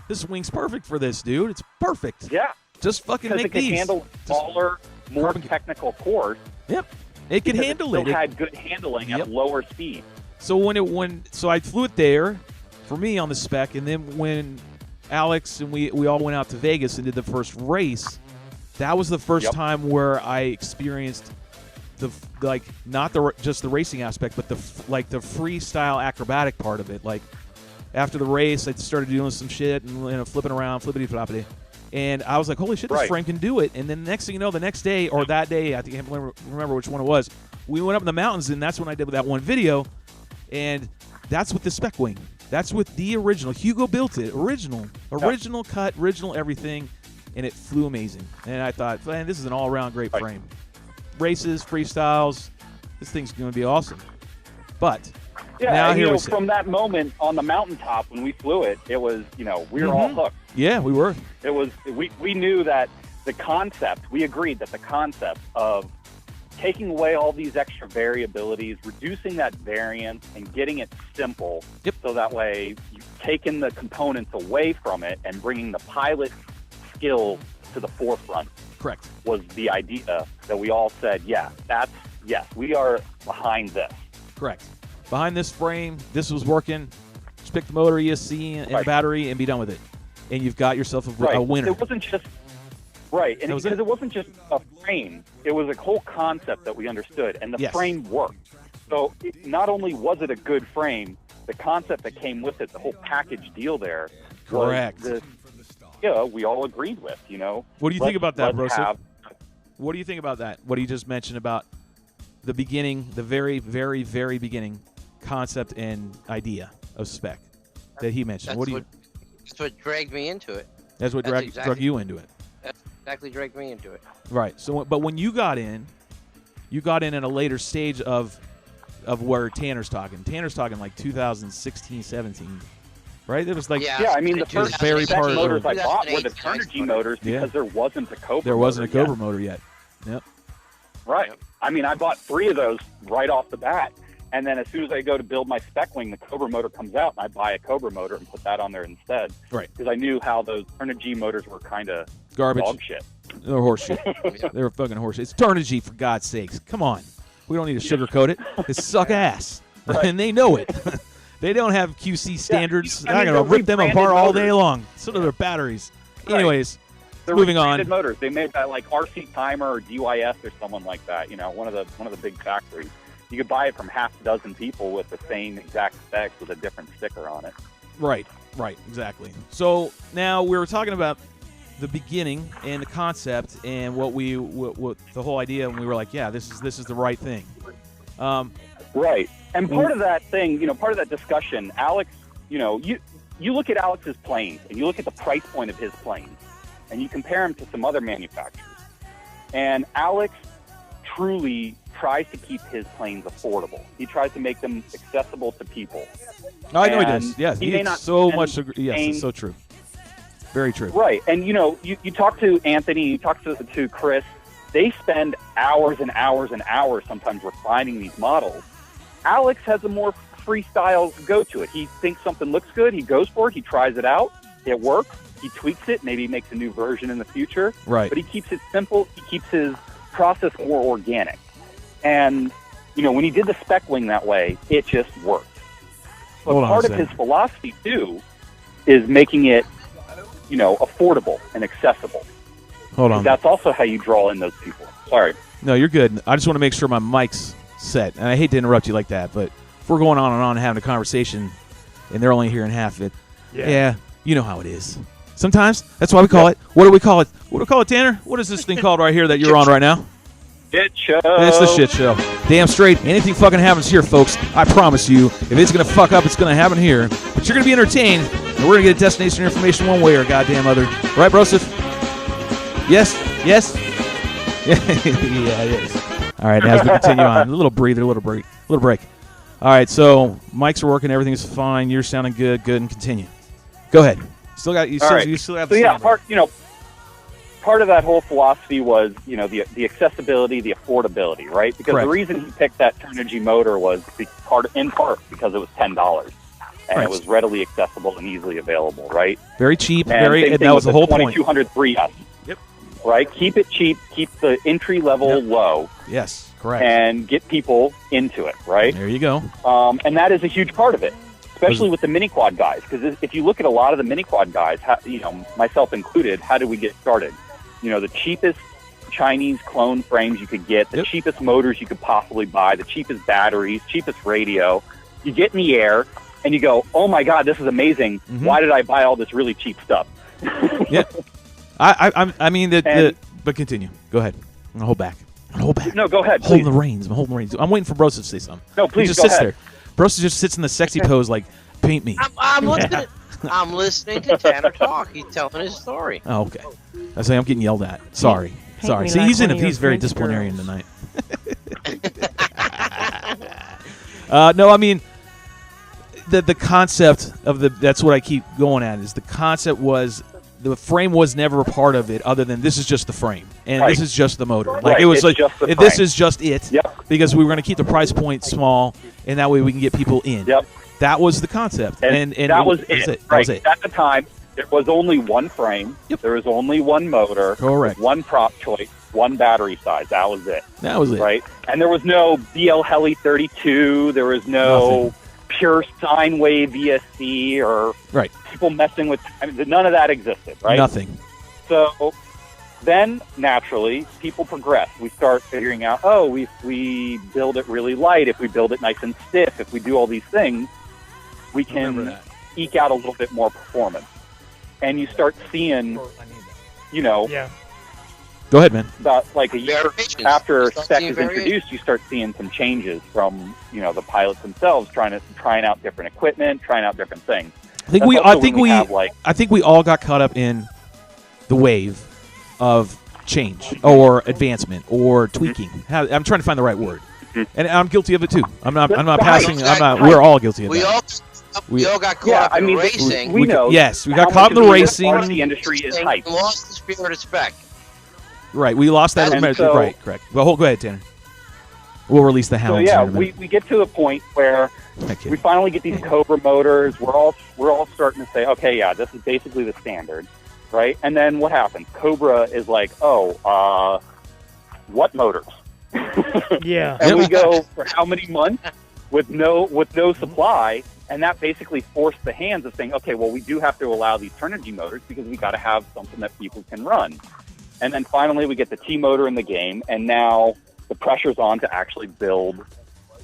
this wing's perfect for this, dude. It's perfect. Yeah. Just fucking make these. Because it can handle smaller, more technical course. Yep. It can handle it. It had good handling at lower speed. So so I flew it there for me on the spec, and then when Alex and we all went out to Vegas and did the first race, that was the first time where I experienced not just the racing aspect, but the freestyle acrobatic part of it. Like after the race, I started doing some shit and flipping around, flippity-floppity. And I was like, holy shit, this frame can do it. And then the next thing you know, the next day or that day, I can't remember which one it was, we went up in the mountains, and that's when I did that one video. And that's with the spec wing. That's with the original. Hugo built it. Original cut, original everything. And it flew amazing. And I thought, man, this is an all-around great frame. Races, freestyles, this thing's going to be awesome. But now here we sit. From that moment on the mountaintop when we flew it, it was, we were all hooked. Yeah, we were. It was. We knew that the concept. We agreed that the concept of taking away all these extra variabilities, reducing that variance, and getting it simple, so that way you've taken the components away from it and bringing the pilot skill to the forefront. Correct. Was the idea that we all said, we are behind this. Correct. Behind this frame, this was working. Just pick the motor, ESC, and the battery, and be done with it. And you've got yourself a winner. It wasn't just and because it wasn't just a frame, it was a whole concept that we understood, and the frame worked. So not only was it a good frame, the concept that came with it, the whole package deal there, correct. Was we all agreed with. What do you think about that, Broseph? What do you think about that? What you just mentioned about the beginning, the very, very, very beginning concept and idea of spec that he mentioned? That's what dragged me into it. That's what drug you into it. That's exactly dragged me into it. Right. So, but when you got in at a later stage of where Tanner's talking. Tanner's talking like 2016, 17. Right? It was like I mean the first very part motors I bought were the Turnigy motors because there wasn't a Cobra. There wasn't a Cobra motor yet. Yep. Right. Yep. I mean, I bought 3 of those right off the bat, and then as soon as I go to build my spec wing, the Cobra motor comes out, and I buy a Cobra motor and put that on there instead. Right. Because I knew how those Turnigy motors were kind of garbage, dog shit. They were horse shit. They were fucking horse shit. It's Turnigy, for God's sakes. Come on. We don't need to sugarcoat it. They suck ass, and they know it. They don't have QC standards. I'm going to rip them apart all day long. So do their batteries. Right. Anyways, moving on. Motors. They made that like RC Timer or GYS or someone like that. One of the big factories. You could buy it from half a dozen people with the same exact specs with a different sticker on it. Right, exactly. So now we were talking about the beginning and the concept and what the whole idea, and we were like, this is the right thing. Right. And part of that thing, part of that discussion, Alex, you look at Alex's planes and you look at the price point of his planes and you compare them to some other manufacturers. And Alex truly tries to keep his planes affordable. He tries to make them accessible to people. I know he does. Yes, it's so true. Very true. Right. And, you talk to Anthony, you talk to Chris, they spend hours and hours and hours sometimes refining these models. Alex has a more freestyle go to it. He thinks something looks good, he goes for it, he tries it out, it works, he tweaks it, maybe he makes a new version in the future. Right. But he keeps it simple, he keeps his process more organic. And, when he did the spec wing that way, it just worked. But part of his philosophy, too, is making it, affordable and accessible. Hold on. That's also how you draw in those people. Sorry. No, you're good. I just want to make sure my mic's set. And I hate to interrupt you like that, but if we're going on and on and having a conversation and they're only hearing half of it, you know how it is. Sometimes that's why we call it. What do we call it? What do we call it, Tanner? What is this thing called right here that you're on right now? Shit show. It's the shit show. Damn straight. Anything fucking happens here, folks. I promise you. If it's going to fuck up, it's going to happen here. But you're going to be entertained, and we're going to get destination information one way or goddamn other. Right, Broseph? Yes? Yeah, it is. All right, as we continue on. A little breather, a little break. All right, so mics are working. Everything's fine. You're sounding good, and continue. Go ahead. You still got the So, part of that whole philosophy was, you know, the accessibility, the affordability, right? Because Correct. the reason he picked that Turnigy motor was in part because it was $10 and Right. it was readily accessible and easily available, right? Very cheap. And same And thing that was with the whole point. 2200 3S. Yep. Right? Keep it cheap, keep the entry level low, Yes, correct. and get people into it, right? There you go. And that is a huge part of it, especially with the mini quad guys. Because if you look at a lot of the mini quad guys, you know, myself included, how did we get started? You know, the cheapest Chinese clone frames you could get, the cheapest motors you could possibly buy, the cheapest batteries, cheapest radio. You get in the air and you go, oh my God, this is amazing. Mm-hmm. Why did I buy all this really cheap stuff? Yeah. I mean, but continue. Go ahead. I'm going to hold back. No, go ahead. Holding the reins. I'm holding the reins. I'm waiting for Bros to say something. No, please, he just go sits ahead. there. Bros just sits in the sexy pose like, paint me. I'm listening. I'm listening to Tanner talk. He's telling his story. Oh, okay. I say I'm getting yelled at. Sorry. me See, like he's one of your he's very French disciplinarian girls. tonight. No, I mean, the concept of that's what I keep going at is the concept was the frame was never a part of it other than this is just the frame and this is just the motor. Like it was It's like just the this frame. is just it. Yep. Because we were going to keep the price point small and that way we can get people in. Yep. That was the concept. And that was it. That Right. was it. At the time, there was only one frame. Yep. There was only one motor. Correct. One prop choice. One battery size. That was it. That was it. Right. And there was no BL Heli 32. There was no Nothing. pure sine wave VSC or Right. people messing with. I mean, none of that existed. Right. Nothing. So then naturally people progress. We start figuring out, we build it really light. If we build it nice and stiff, if we do all these things, we can eke out a little bit more performance. And you start seeing, you know, Yeah. Go ahead, man. about like a year Variations. after You start SPEC seeing is variations. introduced, you start seeing some changes from, you know, the pilots themselves trying out different equipment, trying out different things. I think That's we also when we have, like, I think we all got caught up in the wave of change or advancement or tweaking. I'm trying to find the right word, and I'm guilty of it too. I'm not passing. I'm not. We're all guilty of We that. all got caught up in racing. We know. Yes, we how got caught in much the of racing. RC industry is hype. and lost the spirit of spec. Right, we lost that. And so- Right, correct. Well, go ahead, Tanner. We'll release the So hounds. yeah, in a minute. we get to a point where Thank you. we finally get these Cobra motors. We're all starting to say, okay, yeah, this is basically the standard, right? And then what happens? Cobra is like, what motors? Yeah. And we go for how many months with no supply, and that basically forced the hands of saying, okay, well, we do have to allow these Turnigy motors because we got to have something that people can run. And then finally, we get the T motor in the game, and now the pressure's on to actually build,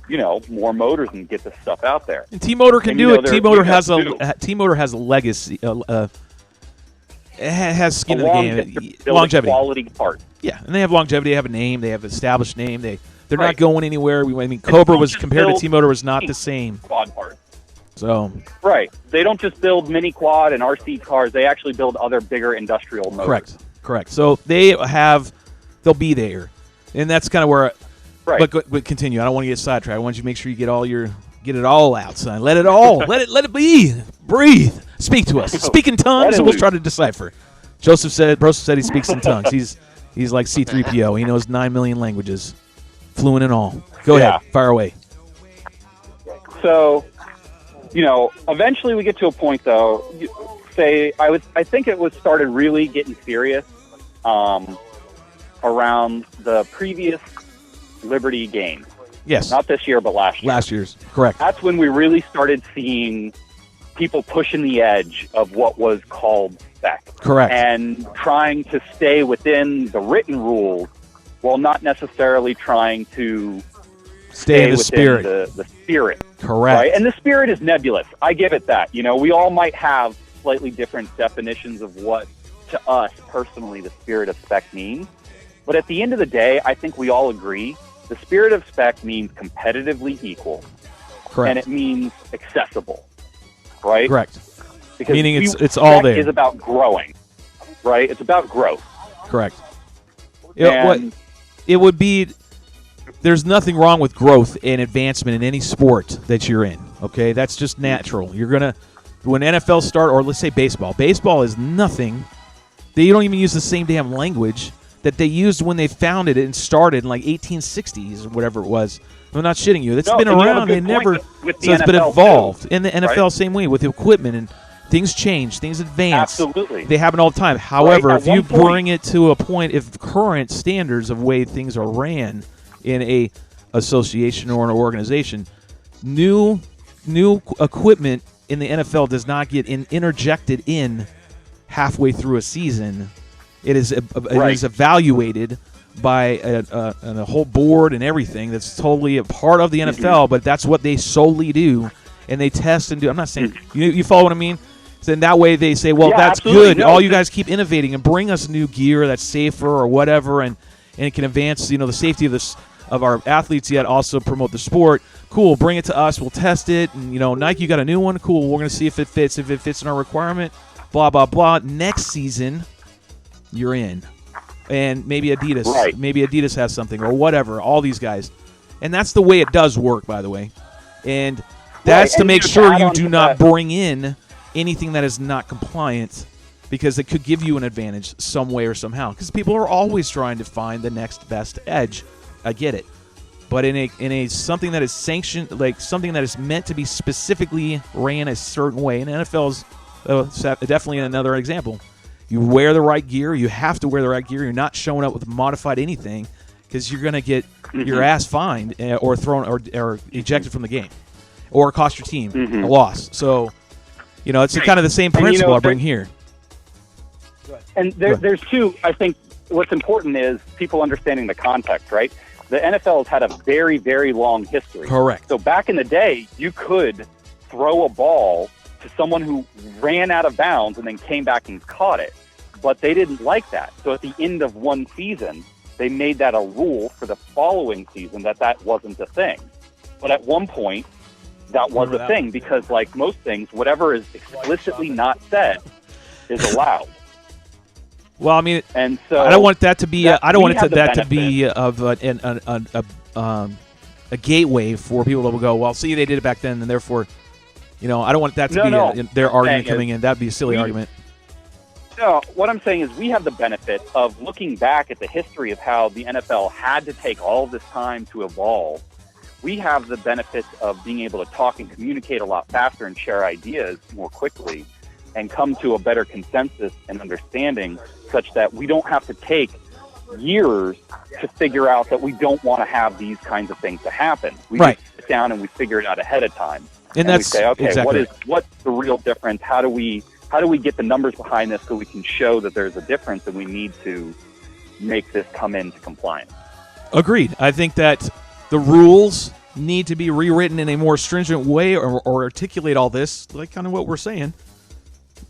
you know, more motors and get this stuff out there. And T-Motor can And, do you know, it. they're- T-Motor you has have a T-Motor has a legacy. It has skin in the game. Build Longevity. quality parts. Yeah, and they have longevity. They have a name. They have an established name. They're not Right. going anywhere. I mean, Cobra don't was just compared to build T-Motor was not the same. Quad parts. So Right. They don't just build mini quad and RC cars. They actually build other bigger industrial motors. correct. So they'll be there, and that's kind of where. Right. But continue. I don't want to get sidetracked. I want you to make sure you get it all out, son. Let it all. let it be. Breathe. Speak to us. Speak in tongues, and we'll try to decipher. Brosa said he speaks in tongues. He's like C-3PO. He knows 9 million languages, fluent in all. Go ahead. Fire away. So, you know, eventually we get to a point, though. I think it was started really getting serious around the previous Liberty Games. Yes. Not this year, but last year. Last year's. Correct. That's when we really started seeing people pushing the edge of what was called spec. Correct. And trying to stay within the written rules while not necessarily trying to Stay in the within spirit. The spirit. Correct. Right? And the spirit is nebulous. I give it that. You know, we all might have slightly different definitions of what, to us personally, the spirit of spec means. But at the end of the day, I think we all agree the spirit of spec means competitively equal. Correct. And it means accessible. Right? Correct. Because Meaning it's all spec there. is about growing. Right? It's about growth. Correct. And It would be. There's nothing wrong with growth and advancement in any sport that you're in. Okay, that's just natural. You're gonna when NFL start, or let's say baseball. Baseball is nothing They don't even use the same damn language that they used when they founded it and started in like 1860s or whatever it was. I'm not shitting you. It's been around. They never. So it's been evolved. In the NFL, same way with equipment, and things change, things advance. Absolutely. They happen all the time. However, Right, if you bring it to a point, if current standards of way things are ran in a association or an organization, new equipment in the NFL does not get interjected in halfway through a season. It is evaluated by a whole board and everything that's totally a part of the NFL, but that's what they solely do, and they test and do. I'm not saying you follow what I mean. So in that way, they say, well, that's good. No, all you guys keep innovating and bring us new gear that's safer or whatever, and it can advance, the safety of our athletes, yet also promote the sport. Cool, bring it to us. We'll test it. And Nike, you got a new one. Cool, we're gonna see if it fits. If it fits in our requirement, blah blah blah. Next season, you're in. And maybe Adidas, maybe Adidas has something or whatever. All these guys, and that's the way it does work, by the way. And that's to make sure you do not bring in anything that is not compliant, because it could give you an advantage some way or somehow. Because people are always trying to find the next best edge. I get it, but in a something that is sanctioned, like something that is meant to be specifically ran a certain way, and NFL is definitely another example. You wear the right gear. You have to wear the right gear. You're not showing up with modified anything, because you're going to get your ass fined or thrown or ejected from the game, or cost your team a loss. So, it's kind of the same principle I bring here. And there's two. I think what's important is people understanding the context, right? The NFL has had a very, very long history. Correct. So back in the day, you could throw a ball to someone who ran out of bounds and then came back and caught it. But they didn't like that. So at the end of one season, they made that a rule for the following season that wasn't a thing. But at one point, that was a thing, because like most things, whatever is explicitly not said is allowed. Well, I mean, and so I don't want that to be. I don't want that to be a gateway for people to go, well, see, they did it back then, and therefore, I don't want that to be their argument coming in. That'd be a silly argument. No, what I'm saying is we have the benefit of looking back at the history of how the NFL had to take all of this time to evolve. We have the benefit of being able to talk and communicate a lot faster and share ideas more quickly and come to a better consensus and understanding, such that we don't have to take years to figure out that we don't want to have these kinds of things to happen. We just sit down and we figure it out ahead of time. And we say, okay, what's the real difference? How do we get the numbers behind this so we can show that there's a difference, and we need to make this come into compliance? Agreed. I think that the rules need to be rewritten in a more stringent way, or articulate all this, like kind of what we're saying,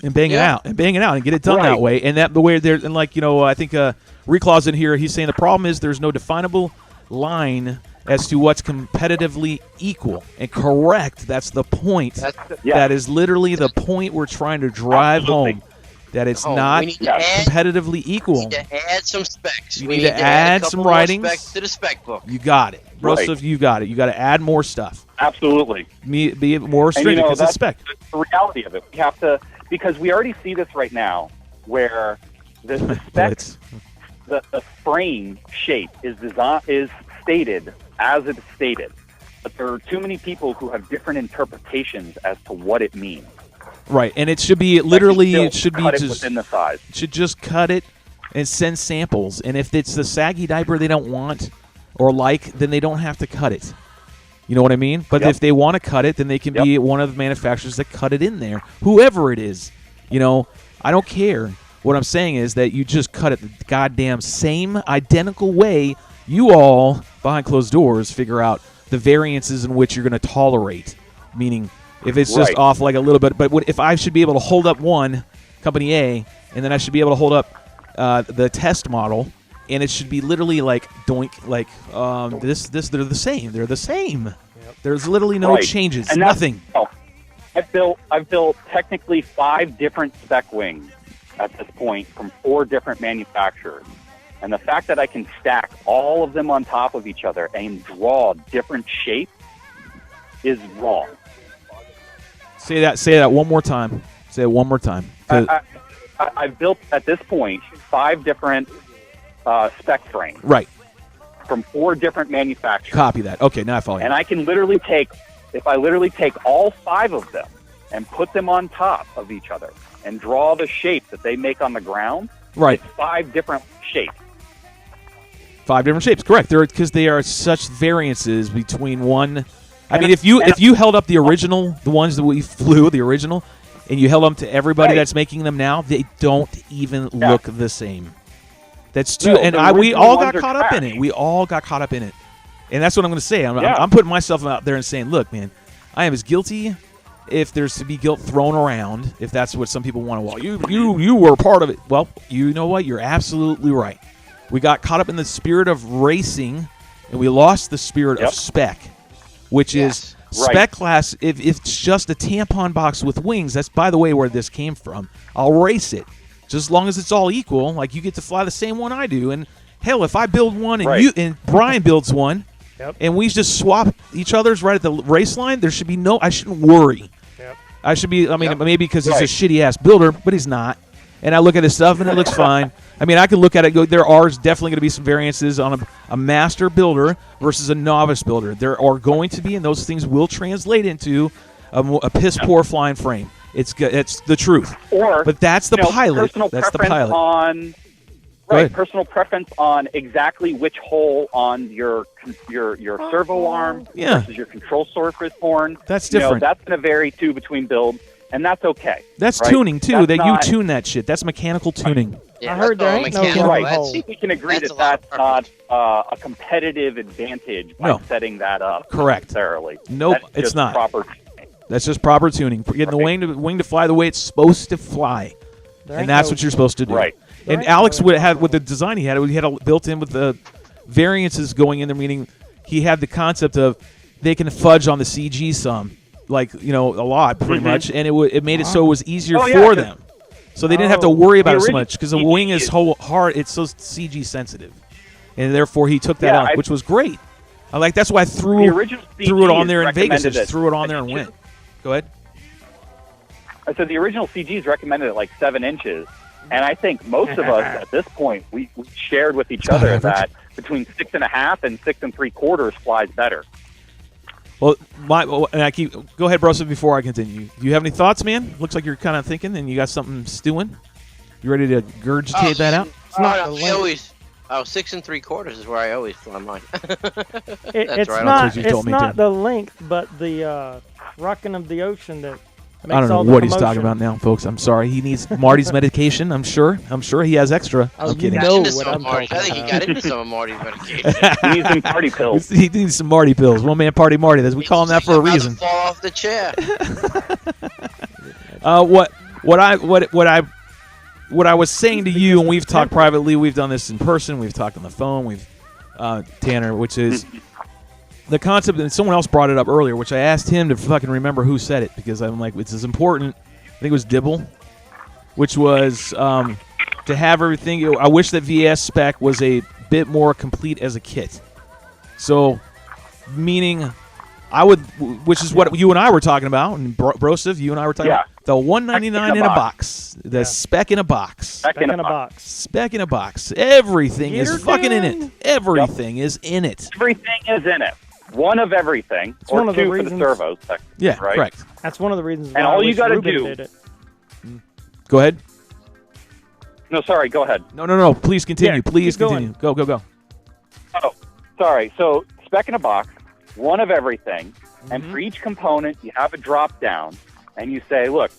and bang it out and get it done that way. And that the way there, and like, I think Reclaw's in here, he's saying the problem is there's no definable line as to what's competitively equal. And correct, that's the point. That is literally the point we're trying to drive home. That it's not competitively equal. We need to add some specs. We need to add some writings. Specs to the spec book. You got it. Broseph, you got it. You got to add more stuff. Absolutely. Be more stringent, because it's spec. The reality of it. We have to, because we already see this right now, where the specs, the frame shape is stated as it's stated, but there are too many people who have different interpretations as to what it means. Right, and it should be literally, it should be just within the size. Should just cut it and send samples. And if it's the saggy diaper they don't want or like, then they don't have to cut it. You know what I mean? But if they want to cut it, then they can be one of the manufacturers that cut it in there, whoever it is. I don't care. What I'm saying is that you just cut it the goddamn same identical way. You all, behind closed doors, figure out the variances in which you're going to tolerate. Meaning, if it's just off like a little bit. But if I should be able to hold up one, company A, and then I should be able to hold up the test model, and it should be literally like doink, like this. They're the same. They're the same. Yep. There's literally no changes. And nothing. I've built technically 5 different spec wings at this point from 4 different manufacturers. And the fact that I can stack all of them on top of each other and draw different shapes is wrong. Say that one more time. Say it one more time. I've built at this point 5 different spec frames. Right. From 4 different manufacturers. Copy that. Okay, now I follow you. And I can literally take all 5 of them and put them on top of each other and draw the shape that they make on the ground. Right. It's 5 different shapes. 5 different shapes, correct? Because they are such variances between one. I mean, if you held up the original, the ones that we flew, the original, and you held them to everybody that's making them now, they don't even look the same. That's too. No, and we all got caught up trash. in it. We all got caught up in it, and that's what I'm going to say. I'm putting myself out there and saying, look, man, I am as guilty. If there's to be guilt thrown around, if that's what some people want to, well, you were part of it. Well, you know what? You're absolutely right. We got caught up in the spirit of racing, and we lost the spirit of spec, which is SPEC Class. If it's just a tampon box with wings, that's, by the way, where this came from. I'll race it. Just as long as it's all equal, like you get to fly the same one I do. And, hell, if I build one and Brian builds one, and we just swap each other's right at the race line, there should be I shouldn't worry. I should be, maybe because he's a shitty-ass builder, but he's not. And I look at his stuff, and it looks fine. I mean, I could look at it and go, there are definitely going to be some variances on a master builder versus a novice builder. There are going to be, and those things will translate into a piss-poor flying frame. It's the truth. But that's the pilot. That's the pilot. Personal preference on exactly which hole on your servo arm versus your control surface horn. That's different. That's going to vary, too, between builds, and that's okay. That's tuning, too, you tune that shit. That's mechanical tuning. I heard there ain't no hole. We can agree that's not a competitive advantage by setting that up. Correct. Necessarily. Nope, it's not. That's just proper tuning. Getting the wing to fly the way it's supposed to fly. And that's what you're supposed to do. Right. And Alex had with the design he had built in with the variances going in there, meaning he had the concept of they can fudge on the CG some, a lot pretty much, and it made it so it was easier for them. So they didn't have to worry about it so much because the wing is hard. It's so CG sensitive, and therefore he took that out, which was great. That's why I threw it on there in Vegas. I just threw it on there and went. Go ahead. I said the original CGs recommended at 7 inches. And I think most of us at this point, we shared with each other that between 6.5 and 6 3/4 flies better. Well, go ahead, Broseph, before I continue. Do you have any thoughts, man? Looks like you're kind of thinking and you got something stewing. You ready to regurgitate that out? It's 6 3/4 is where I always fly mine. It's not the length, but the rocking of the ocean that. I don't know what he's talking about now, folks. I'm sorry. He needs Marty's medication. I'm sure he has extra. I'm kidding. I think he got into some of Marty's medication. He needs some party pills. He needs some Marty pills. One man party Marty. We call him that for a reason. Fall off the chair. What I was saying to you, and we've talked privately. We've done this in person. We've talked on the phone. Tanner, which is. The concept, and someone else brought it up earlier, which I asked him to fucking remember who said it, because I'm like, it's as important. I think it was Dibble, which was to have everything. I wish that VS spec was a bit more complete as a kit. So, meaning, which is what you and I were talking about, and Broseph, you and I were talking about the $199 in a box, the spec in a box, spec in a box, spec in a box. Everything is fucking in it. Everything is in it. Everything is in it. One of everything, it's or one of two the reasons, for the servos. Yeah, right? Correct. That's one of the reasons. And all you got to do. Go ahead. No, sorry. Go ahead. No. Please continue. Yeah, please continue. Go. Oh, sorry. So spec in a box, one of everything, and for each component you have a drop down, and you say, look,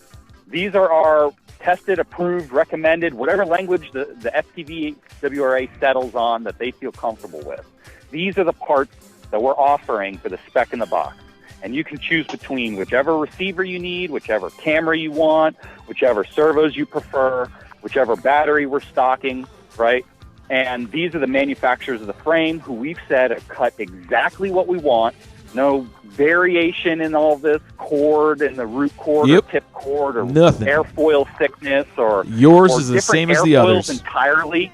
these are our tested, approved, recommended, whatever language the FPV WRA settles on that they feel comfortable with. These are the parts that we're offering for the spec in the box. And you can choose between whichever receiver you need, whichever camera you want, whichever servos you prefer, whichever battery we're stocking, right? And these are the manufacturers of the frame who we've said are cut exactly what we want. No variation in all this cord and the root cord or tip cord or airfoil thickness or yours is the same as the others entirely.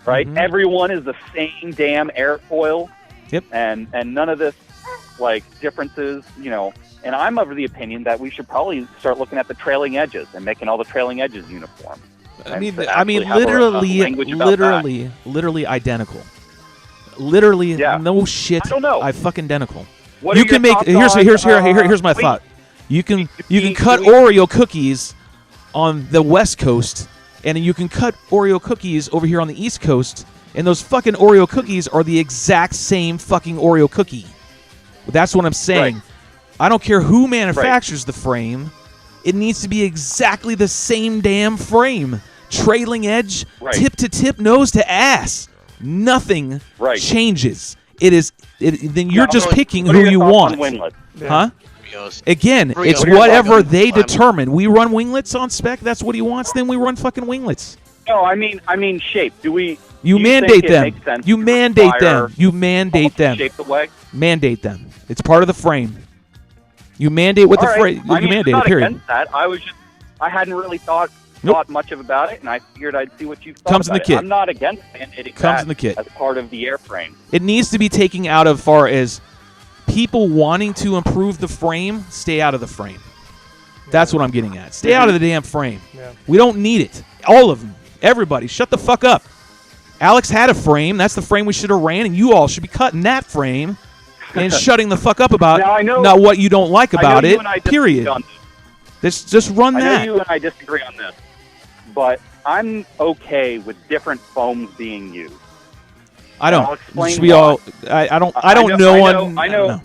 Right? Everyone is the same damn airfoil. Yep. And none of this differences, and I'm of the opinion that we should probably start looking at the trailing edges and making all the trailing edges uniform. I mean, actually have a language about that. literally identical. Literally, Yeah. no shit. I don't know. Fucking identical. What You are can your make thoughts here's on, my wait. thought. You can we- cut do we- Oreo cookies on the West Coast, and you can cut Oreo cookies over here on the East Coast, and those fucking Oreo cookies are the exact same fucking Oreo cookie. That's what I'm saying. Right. I don't care who manufactures the frame. It needs to be exactly the same damn frame. Trailing edge, Right. tip to tip, nose to ass. Nothing Right. changes. Then you're Now, just what- picking What are who your you thoughts want. on winglets? Huh? Frios. Again, Frios. it's What are your whatever thoughts on they climate? determine. We run winglets on spec. That's what he wants. Then we run fucking winglets. No, I mean shape. Do You think mandate it them. makes sense You to mandate require them. You mandate almost them. Shaped away? Mandate them. It's part of the frame. You mandate what All the right. frame. I You mean, mandate I'm it. not Period. against that. I hadn't really thought Nope. much about it, and I figured I'd see what you thought Comes in about the kit. it. I'm not against mandating Comes that in the kit. as part of the airframe. It needs to be taken out of far as people wanting to improve the frame. Stay out of the frame. That's what I'm getting at. Stay out of the damn frame. Yeah. We don't need it. All of them. Everybody, shut the fuck up. Alex had a frame. That's the frame we should have ran, and you all should be cutting that frame and shutting the fuck up about Now, I know- not what you don't like I know about you it. and I disagree Period. on this. Just run I know that. you and I disagree on this, but I'm okay with different foams being used. I don't. I'll explain Should we why. all? I don't. I don't I know. know- I know.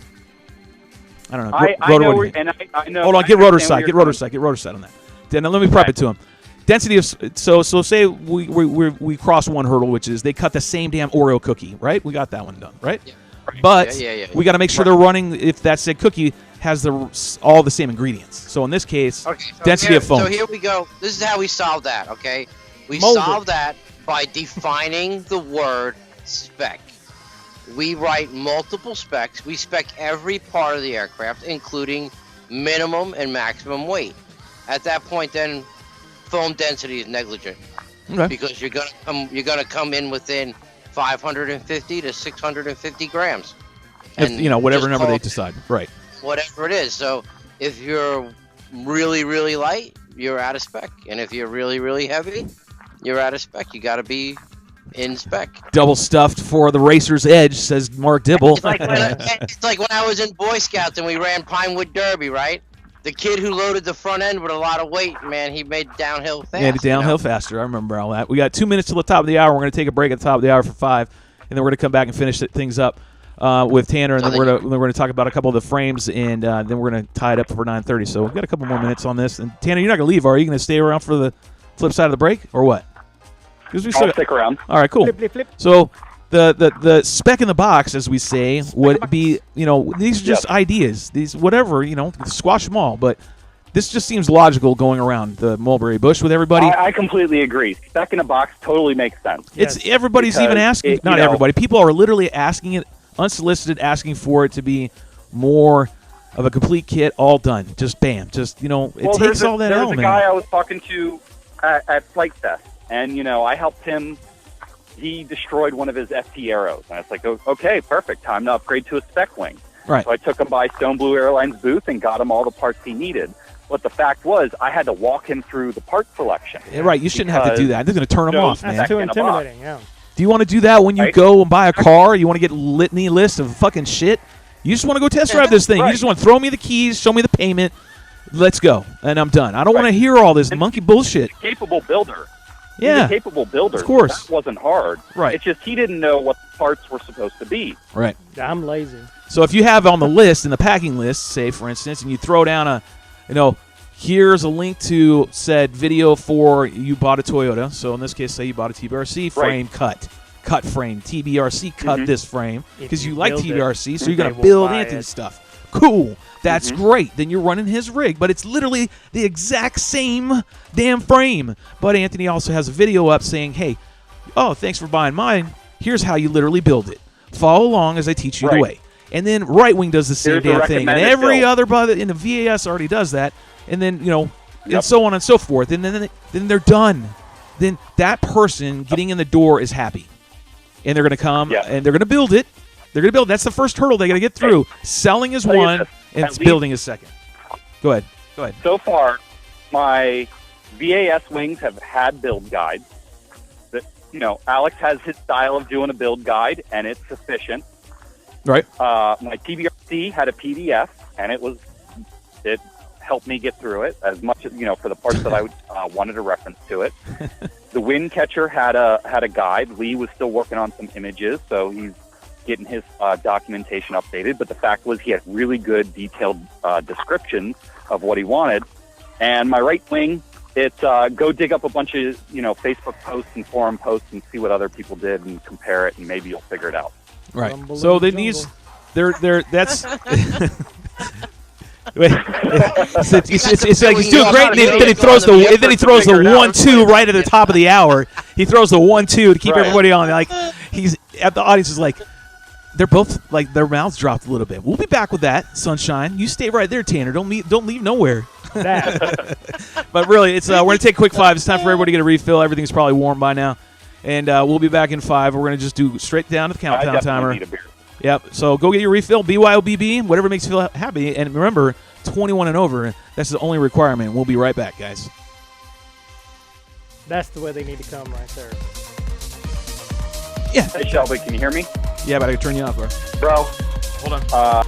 I don't know. I Rotor, know, what do you think? and I know. Hold on. I Get rotor understand side. where Get you're rotor coming side. Get rotor side on that. Then let me prep it to him. Density of so say we cross one hurdle, which is they cut the same damn Oreo cookie, right? We got that one done, right? Yeah. But Yeah. we got to make sure they're running. If that said cookie has all the same ingredients. So in this case, Okay, so density of foam. So here we go. This is how we solve that, okay? We Mold it. solve that by defining the word spec. We write multiple specs. We spec every part of the aircraft, including minimum and maximum weight. At that point, then foam density is negligent Okay. because you're gonna come in within 550 to 650 grams. If, whatever just number they call- decide. Right. whatever it is. So if you're really, really light, you're out of spec. And if you're really, really heavy, you're out of spec. You got to be in spec. Double stuffed for the racer's edge, says Mark Dibble. It's like when I was in Boy Scouts and we ran Pinewood Derby, right? The kid who loaded the front end with a lot of weight, man, he made downhill fast. Yeah, downhill faster. I remember all that. We got 2 minutes till the top of the hour. We're going to take a break at the top of the hour for 5, and then we're going to come back and finish things up with Tanner, and then we're going to talk about a couple of the frames, and then we're going to tie it up for 9:30. So we've got a couple more minutes on this. And Tanner, you're not going to leave, are you? Going to stay around for the flip side of the break, or what? Because we I'll stick around. All right, cool. Flip, flip, flip. So the spec in the box, as we say, would be, these are just ideas. These whatever, squash them all. But this just seems logical going around the mulberry bush with everybody. I completely agree. Spec in a box totally makes sense. It's everybody's Because even asking. it- Not you know- everybody. People are literally asking it, unsolicited, asking for it to be more of a complete kit, all done. Just bam. Just it takes all that There was element. a guy I was talking to at Flight Test, and I helped him. He destroyed one of his FT arrows, and it's like, okay, perfect, time to upgrade to a spec wing. Right. So I took him by Stone Blue Airlines booth and got him all the parts he needed. But the fact was, I had to walk him through the part selection. Yeah, right. You shouldn't have to do that. This is going to turn them No, off, man. That's too in a box. intimidating, yeah. Do you want to do that when you Right. go and buy a car? You want to get litany list of fucking shit? You just want to go test drive this thing. You Right. just want to throw me the keys, show me the payment, let's go, and I'm done. I don't want to hear all this monkey bullshit. Capable builder. He's Yeah, a capable builder. of course. That wasn't hard. Right. It's just he didn't know what the parts were supposed to be. right. I'm lazy. So if you have on the list, in the packing list, say for instance, and you throw down here's a link to said video for you bought a Toyota. So in this case, say you bought a TBRC frame cut frame. TBRC cut this frame because If you you like build TBRC, so you're they going to will build buy Anthony's it. stuff. Cool. That's great. Then you're running his rig, but it's literally the exact same damn frame. But Anthony also has a video up saying, hey, thanks for buying mine. Here's how you literally build it. Follow along as I teach you the Right. way. And then Right Wing does the same Here's the damn thing. And recommended every build. other brother in the VAS already does that. And then, and Yep. so on and so forth. And then they're done. Then that person getting in the door is happy. And they're going to come Yeah. and they're going to build it. They're going to build. That's the first hurdle they got to get through. Selling is Tell you one, this, and at least- building is second. Go ahead. So far, my VAS wings have had build guides. That, Alex has his style of doing a build guide, and it's sufficient. Right. My TBRC had a PDF, and it helped me get through it as much as, for the parts that I wanted a reference to it. The wind catcher had a guide. Lee was still working on some images, so he's getting his documentation updated. But the fact was he had really good detailed descriptions of what he wanted. And my right wing, it's go dig up a bunch of, Facebook posts and forum posts and see what other people did and compare it, and maybe you'll figure it out. Right. So they need, that's. Wait, it's like he's doing great, and then he throws the 1-2 right at the top of the hour. He throws the 1-2 to keep everybody on. Like he's at the audience is like, they're both like their mouths dropped a little bit. We'll be back with that, Sunshine. You stay right there, Tanner. Don't leave nowhere. But really, it's we're gonna take a quick 5. It's time for everybody to get a refill. Everything's probably warm by now, and we'll be back in 5. We're gonna just do straight down to the countdown timer. Need a beer. Yep. So go get your refill, BYOBB, whatever makes you feel happy. And remember, 21 and over, that's the only requirement. We'll be right back, guys. That's the way they need to come right there. Yeah. Hey, Shelby, can you hear me? Yeah, but I can turn you off, bro. Hold on.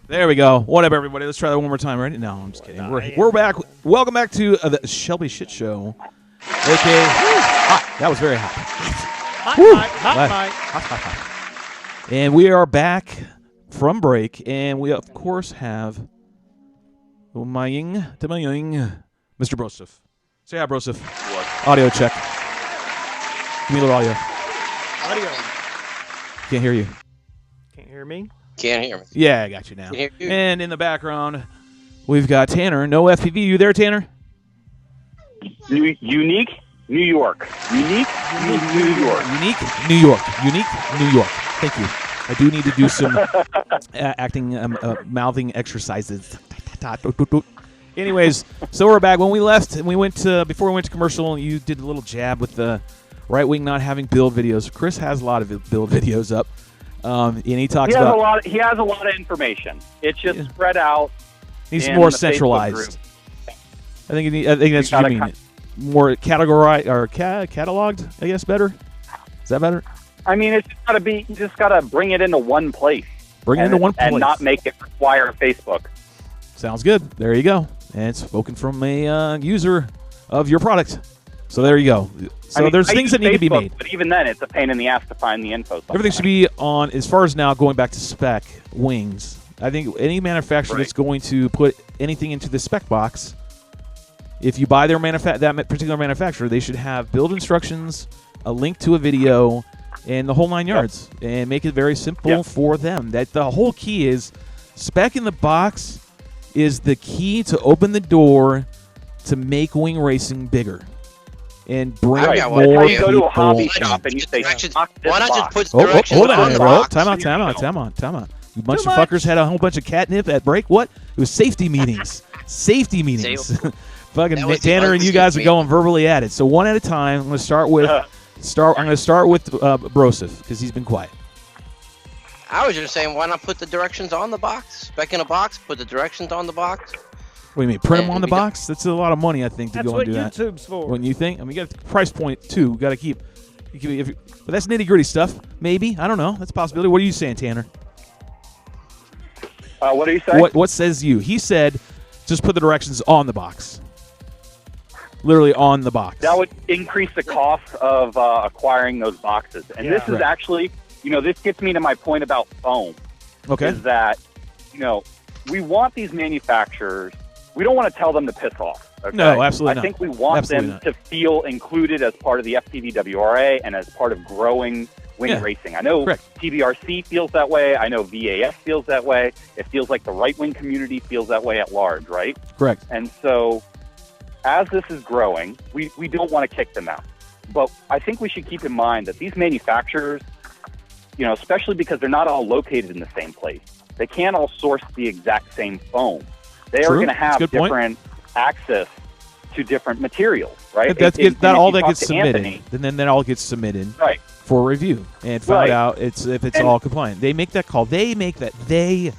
There we go. What up, everybody? Let's try that one more time. Ready? No, I'm just kidding. We're back. Welcome back to the Shelby Shit Show. Okay. That was very hot. Hot. And we are back from break, and we of course have Mr. Broseph. Say hi, Broseph. What? Audio check. Give me a little audio. Can't hear you. Can't hear me? Can't hear me. Yeah, I got you now. And in the background, we've got Tanner. No FPV. You there, Tanner? Unique New York. Unique New York. Unique New York. Unique New York. Thank you. I do need to do some mouthing exercises. Anyways, so we're back. When we left and we went to, before we went to commercial, you did a little jab with the right wing not having build videos. Chris has a lot of build videos up. And he talks about he has a lot of information. It's just spread out. He's more centralized. I think that's what you mean. More categorized or cataloged, I guess. Better. Is that better? I mean, it's just gotta be. You just gotta bring it into one place. Bring it into one place and not make it require Facebook. Sounds good. There you go. And it's spoken from a user of your product. So there you go. So there's things that need to be made. But even then, it's a pain in the ass to find the info. Everything should be on, as far as now going back to spec wings. I think any manufacturer that's going to put anything into the spec box, if you buy their that particular manufacturer, they should have build instructions, a link to a video, and the whole 9 yards, and make it very simple for them. That the whole key is spec in the box is the key to open the door to make wing racing bigger and bring more people. You go to a hobby shop and you say, why not just put directions hold on, on the bro. box? Time out. You bunch of fuckers had a whole bunch of catnip at break. What? It was safety meetings. Safety meetings. Fucking Tanner and you guys are going verbally at it. So one at a time. I'm going to start with Broseph because he's been quiet. I was just saying, why not put the directions on the box? Spec in a box, put the directions on the box. What do you mean? Print them on the box? That's a lot of money, I think, to go and do that. That's what YouTube's for. When you think, I mean, you got the price point too. Got to keep. But that's nitty gritty stuff. Maybe, I don't know. That's a possibility. What are you saying, Tanner? What do you say? What says you? He said, just put the directions on the box. Literally on the box. That would increase the cost of acquiring those boxes. And this is actually, this gets me to my point about foam. Okay. Is that, we want these manufacturers. We don't want to tell them to piss off. Okay? No, absolutely not. I think we want them to feel included as part of the FPV-WRA and as part of growing wing racing. I know TBRC feels that way. I know VAS feels that way. It feels like the right-wing community feels that way at large, right? Correct. And so as this is growing, we don't want to kick them out. But I think we should keep in mind that these manufacturers, especially because they're not all located in the same place, they can't all source the exact same foam. They are going to have different access to different materials, right? That all gets submitted, and then that all gets submitted for review and find out if it's all compliant. They make that call. They make the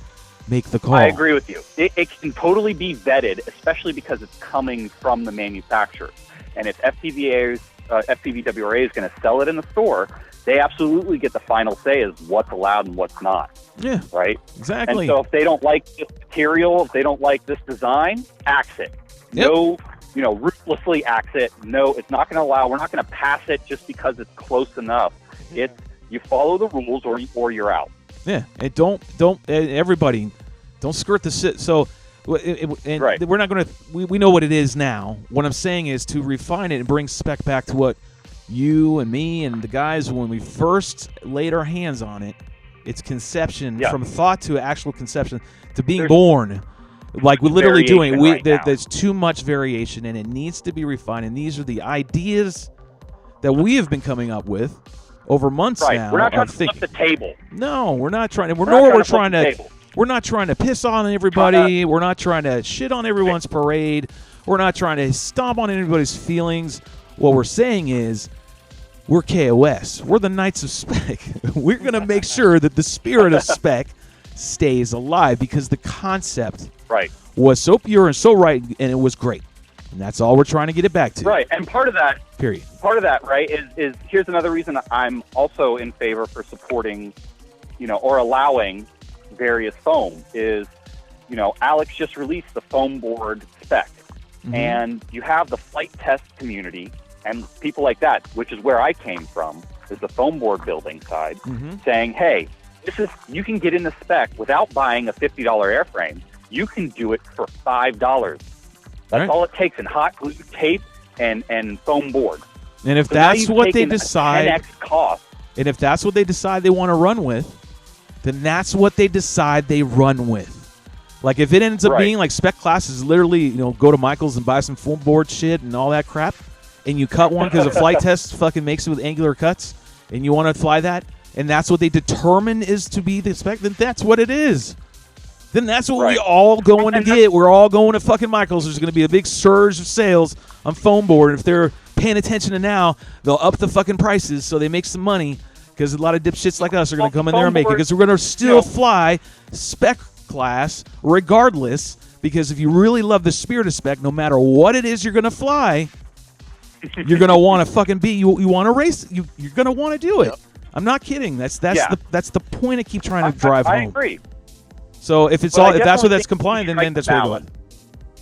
call. I agree with you. It can totally be vetted, especially because it's coming from the manufacturer. And if FPV-WRA is going to sell it in the store, they absolutely get the final say as what's allowed and what's not. Yeah. Right? Exactly. And so if they don't like this material, if they don't like this design, axe it. Yep. No, ruthlessly axe it. No, it's not going to allow. We're not going to pass it just because it's close enough. It's you follow the rules or you're out. Yeah. And everybody don't skirt the sit. So we're not going to we know what it is now. What I'm saying is to refine it and bring spec back to what you and me and the guys, when we first laid our hands on it, it's conception, from thought to actual conception to being born. Like we're literally doing. There's too much variation, and it needs to be refined. And these are the ideas that we have been coming up with over months now. We're not trying to flip the table. No, we're not trying to. We're not trying to piss on everybody. We're not trying to shit on everyone's parade. We're not trying to stomp on anybody's feelings. What we're saying is, we're KOS. We're the Knights of Spec. We're going to make sure that the spirit of Spec stays alive because the concept was so pure and so right, and it was great. And that's all we're trying to get it back to. Right, and part of that, right, is here's another reason I'm also in favor for supporting, or allowing various foam is Alex just released the foam board spec, and you have the flight test community and people like that, which is where I came from, is the foam board building side, saying, hey, you can get in the spec without buying a $50 airframe. You can do it for $5. That's all it takes, in hot glue, tape, and foam board. And if that's what they decide, 10x cost. And if that's what they decide they want to run with, then that's what they decide they run with. Like if it ends up being like SPEC Class is literally, go to Michael's and buy some foam board shit and all that crap, and you cut one because a flight test fucking makes it with angular cuts, and you want to fly that, and that's what they determine is to be the spec, then that's what it is. Then that's what we all going to get. We're all going to fucking Michael's. There's going to be a big surge of sales on foam board. If they're paying attention to now, they'll up the fucking prices so they make some money, because a lot of dipshits like us are going to come in there and make it, because we're going to still fly SPEC Class regardless, because if you really love the spirit of spec, no matter what it is you're going to fly, you're going to want to fucking be, you want to race, you're going to want to do it. I'm not kidding. That's the point I keep trying to drive home. I agree. So if it's if that's what that's compliant, then that's where we're going.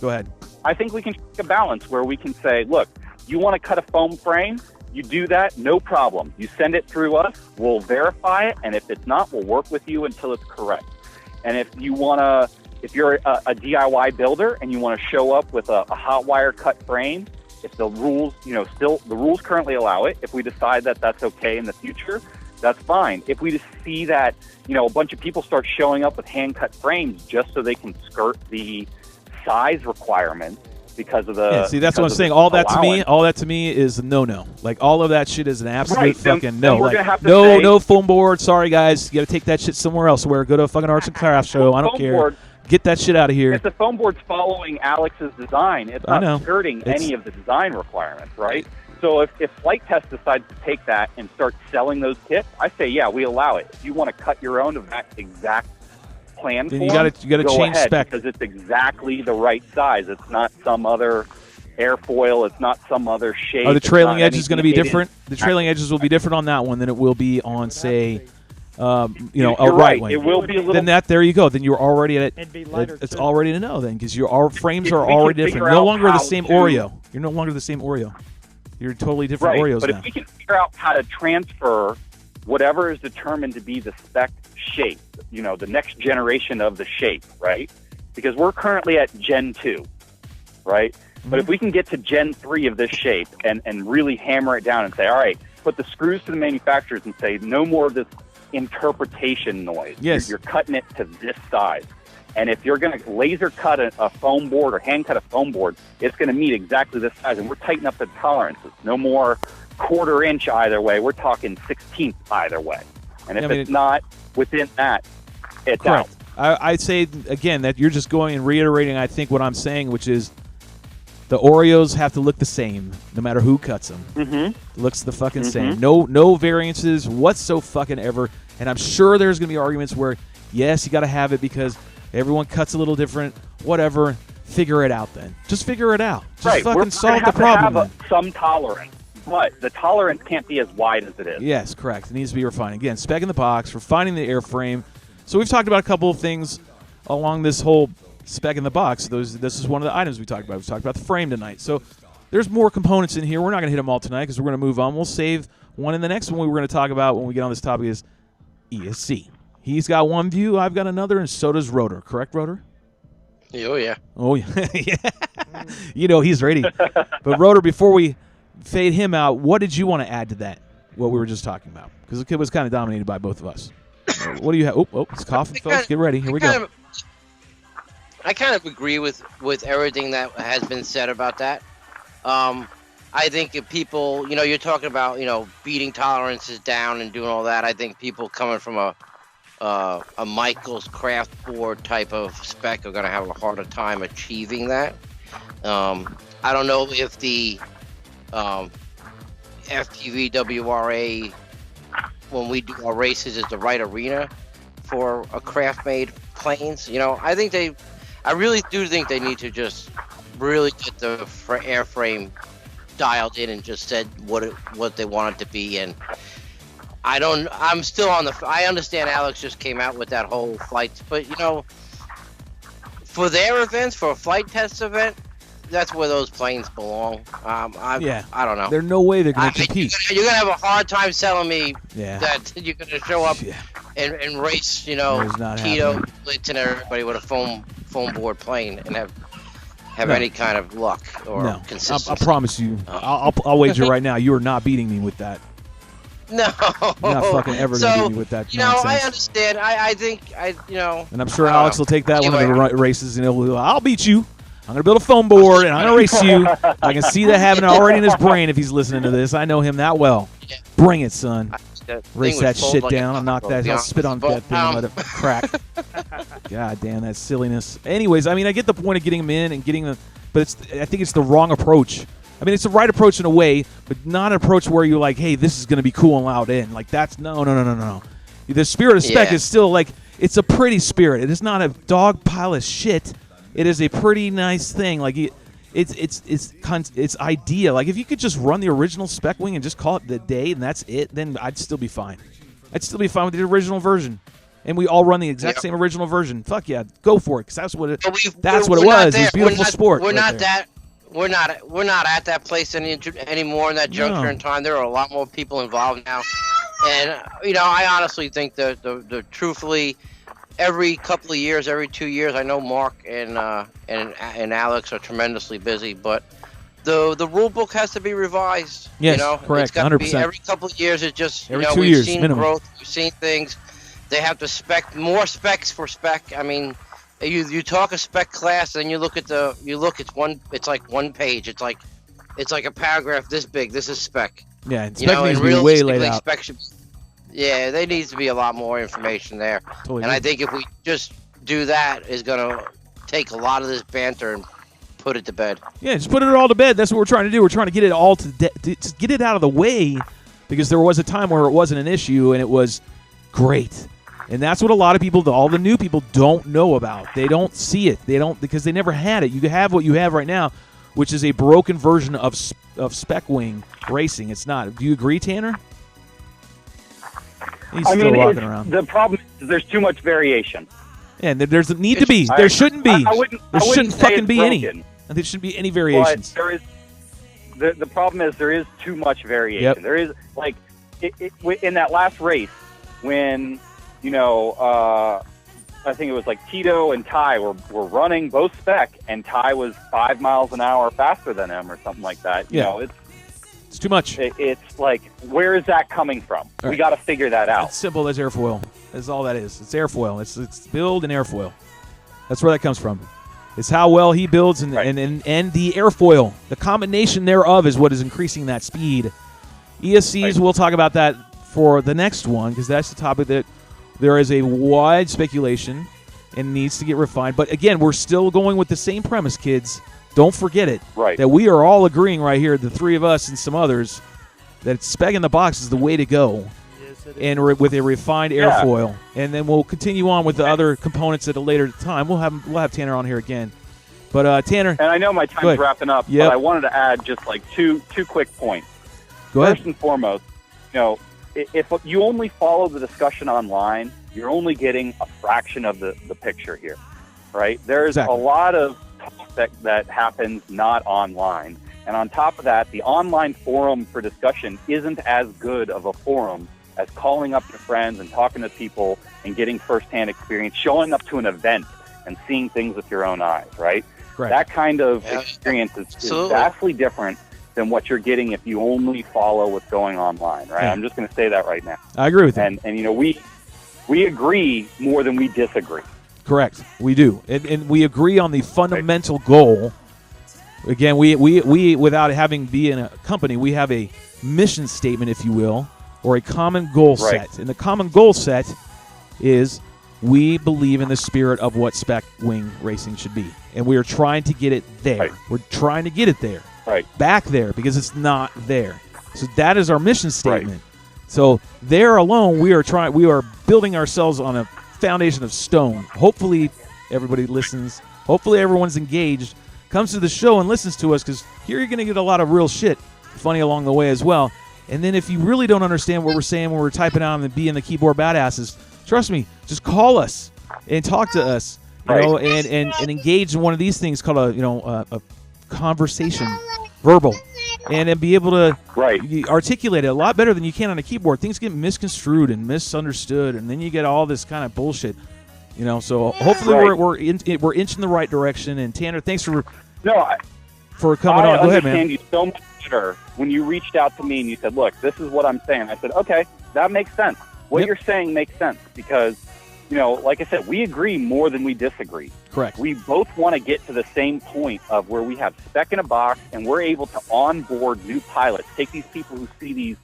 Go ahead. I think we can strike a balance where we can say, look, you want to cut a foam frame, you do that, no problem. You send it through us, we'll verify it, and if it's not, we'll work with you until it's correct. And if you want to, if you're a DIY builder and you want to show up with a hot wire cut frame, if the rules, still the rules currently allow it, if we decide that that's okay in the future, that's fine. If we just see that, a bunch of people start showing up with hand-cut frames just so they can skirt the size requirements because of the that's what I'm saying. All that to me is a no. Like all of that shit is an absolute fucking no. Like no foam board. Sorry guys, you got to take that shit somewhere else. Go to a fucking arts and crafts show. I don't care. Board, get that shit out of here. If the foam board's following Alex's design, it's not skirting any of the design requirements, right? So if Flight Test decides to take that and start selling those kits, I say, yeah, we allow it. If you want to cut your own of that exact plan then form, you got to change spec, because it's exactly the right size. It's not some other airfoil. It's not some other shape. Oh, the trailing edge is going to be different. The trailing edges will be different on that one than it will be on, say, a right wing. It will be a little. Then there you go. Then you're already at It'd be lighter it's already to know then, because our frames are already different. No longer the same Oreo. You're no longer the same Oreo. You're totally different Oreos but now. If we can figure out how to transfer whatever is determined to be the spec shape, the next generation of the shape, right? Because we're currently at Gen 2, right? But if we can get to Gen 3 of this shape and really hammer it down and say, all right, put the screws to the manufacturers and say, no more of this interpretation noise. Yes. You're cutting it to this size. And if you're going to laser cut a foam board or hand cut a foam board, it's going to meet exactly this size. And we're tightening up the tolerances. No more 1/4 inch either way. We're talking 1/16 either way. And if it's not within that, it's out. I'd say, again, that you're just going and reiterating, I think, what I'm saying, which is the Oreos have to look the same no matter who cuts them. Looks the fucking same. No variances whatsoever. And I'm sure there's going to be arguments where, yes, you got to have it because everyone cuts a little different, whatever. Figure it out then. Just figure it out. Just fucking solve the problem. We're going to have some tolerance, but the tolerance can't be as wide as it is. Yes, correct. It needs to be refined. Again, spec in the box, refining the airframe. So we've talked about a couple of things along this whole spec in the box. This is one of the items we talked about. We've talked about the frame tonight. So there's more components in here. We're not going to hit them all tonight because we're going to move on. We'll save one. And the next one we're going to talk about when we get on this topic is ESC. He's got one view, I've got another, and so does Rotor. Correct, Rotor? Oh, yeah. Oh, yeah. Yeah. He's ready. But, Rotor, before we fade him out, what did you want to add to that, what we were just talking about? Because the kid was kind of dominated by both of us. What do you have? Oh, it's coughing, folks. Get ready. Here we go. I kind of agree with everything that has been said about that. I think if people, you're talking about, beating tolerances down and doing all that. I think people coming from a Michael's craft board type of spec are going to have a harder time achieving that. I don't know if the FPV WRA, when we do our races, is the right arena for a craft-made planes. I really do think they need to just really get the airframe dialed in and just said what they want it to be. And I'm still on I understand Alex just came out with that whole flight, but for their events, for a flight test event, that's where those planes belong. I don't know. There's no way they're going to compete. You're going to have a hard time selling me Yeah. that you're going to show up and race, Tito, Blitz, and everybody with a foam board plane and have any kind of luck or consistency. I promise you. I'll wager right now you are not beating me with that. No. You're not fucking ever going to beat me with that nonsense. I understand. I think. And I'm sure Alex will take that one to the races and I'll beat you. I'm going to build a foam board, and I'm going to race you. I can see that having it already in his brain if he's listening to this. I know him that well. Yeah. Bring it, son. Race that shit down. I'll knock that. I'll spit on that thing and let it crack. God damn, that silliness. Anyways, I mean, I get the point of getting them in and getting them, but I think it's the wrong approach. I mean, it's the right approach in a way, but not an approach where you're like, hey, this is going to be cool and loud in. Like, that's no. The spirit of SPEC is still like, it's a pretty spirit. It is not a dog pile of shit. It is a pretty nice thing. Like it's ideal. Like if you could just run the original SPEC wing and just call it the day and that's it, then I'd still be fine. I'd still be fine with the original version, and we all run the exact same original version. Fuck yeah, go for it, because that's what it. That's what it was. It was beautiful sport. We're not at that place anymore in that juncture in time. There are a lot more people involved now, and I honestly think that the truthfully. Every couple of years, every 2 years, I know Mark and Alex are tremendously busy, but the rule book has to be revised. Yes, correct, 100%. Every couple of years, it's just every 2 we've years, seen minimum. growth, we've seen things. They have to spec more specs for SPEC. I mean, you talk a SPEC class, and you look it's like one page. It's like a paragraph this big. This is SPEC. Yeah, and SPEC needs to be way laid out. Yeah, there needs to be a lot more information there. Totally and I think if we just do that, is going to take a lot of this banter and put it to bed. Yeah, just put it all to bed. That's what we're trying to do. We're trying to get it all to just get it out of the way, because there was a time where it wasn't an issue and it was great. And that's what a lot of people, all the new people, don't know about. They don't see it. They don't, because they never had it. You have what you have right now, which is a broken version of SPEC wing racing. It's not. Do you agree, Tanner? He's still walking around. The problem is there's too much variation. Yeah, and there's a need to be. There shouldn't be. There shouldn't fucking be any. And there shouldn't be any variations. But there is. The problem is there is too much variation. Yep. There is, like, in that last race when, I think it was like Tito and Ty were running both SPEC, and Ty was 5 miles an hour faster than him or something like that. It's too much. It's like, where is that coming from? Right. We got to figure that out. It's simple as airfoil. That's all that is. It's airfoil. It's build and airfoil. That's where that comes from. It's how well he builds and the airfoil. The combination thereof is what is increasing that speed. ESCs, we'll talk about that for the next one, because that's the topic that there is a wide speculation and needs to get refined. But again, we're still going with the same premise, kids. Don't forget it. Right. That we are all agreeing right here, the three of us and some others, that SPEC in the box is the way to go. Yes, it is. And with a refined airfoil. And then we'll continue on with the other components at a later time. We'll have Tanner on here again. But Tanner. And I know my time's wrapping up, but I wanted to add just like two quick points. Go ahead. First and foremost, if you only follow the discussion online, you're only getting a fraction of the picture here, right? There's a lot of talk that happens not online. And on top of that, the online forum for discussion isn't as good of a forum as calling up your friends and talking to people and getting firsthand experience, showing up to an event and seeing things with your own eyes, right? Correct. That kind of experience is vastly different than what you're getting if you only follow what's going online, right? Yeah. I'm just going to say that right now. I agree with you. And we agree more than we disagree. Correct. We do. And we agree on the fundamental goal. Again, we without having being a company, we have a mission statement, if you will, or a common goal set. And the common goal set is we believe in the spirit of what SPEC wing racing should be. And we are trying to get it there. Right. We're trying to get it there. Right. Back there, because it's not there. So that is our mission statement. Right. So there alone, we are building ourselves on a foundation of stone. Hopefully everybody listens. Hopefully everyone's engaged, comes to the show and listens to us, because here you're going to get a lot of real shit funny along the way as well. And then if you really don't understand what we're saying when we're typing out and being the keyboard badasses, trust me, just call us and talk to us. you know, and engage in one of these things called a conversation, verbal, and then be able to articulate it a lot better than you can on a keyboard. Things get misconstrued and misunderstood, and then you get all this kind of bullshit, you know. So hopefully we're inching the right direction. And Tanner, thanks for coming on. Go ahead, man. I understand you so much better when you reached out to me and you said, "Look, this is what I'm saying." I said, "Okay, that makes sense. What you're saying makes sense because." You know, like I said, we agree more than we disagree. Correct. We both want to get to the same point of where we have spec in a box and we're able to onboard new pilots. Take these people who see these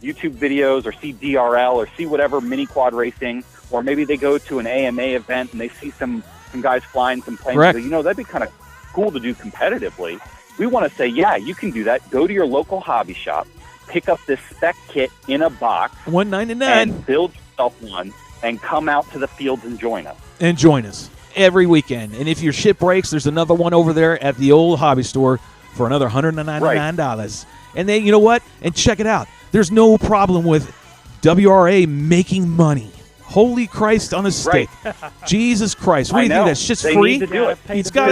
YouTube videos or see DRL or see whatever mini quad racing, or maybe they go to an AMA event and they see some guys flying some planes. Correct. You know, that'd be kind of cool to do competitively. We want to say, yeah, you can do that. Go to your local hobby shop, pick up this spec kit in a box, $199, and build yourself one. And come out to the fields and join us. And join us every weekend. And if your ship breaks, there's another one over there at the old hobby store for another $199. Right. And then, you know what? And check it out. There's no problem with WRA making money. Holy Christ on a stick. Right. Jesus Christ. What do you think? That shit's free? Need to do it. They got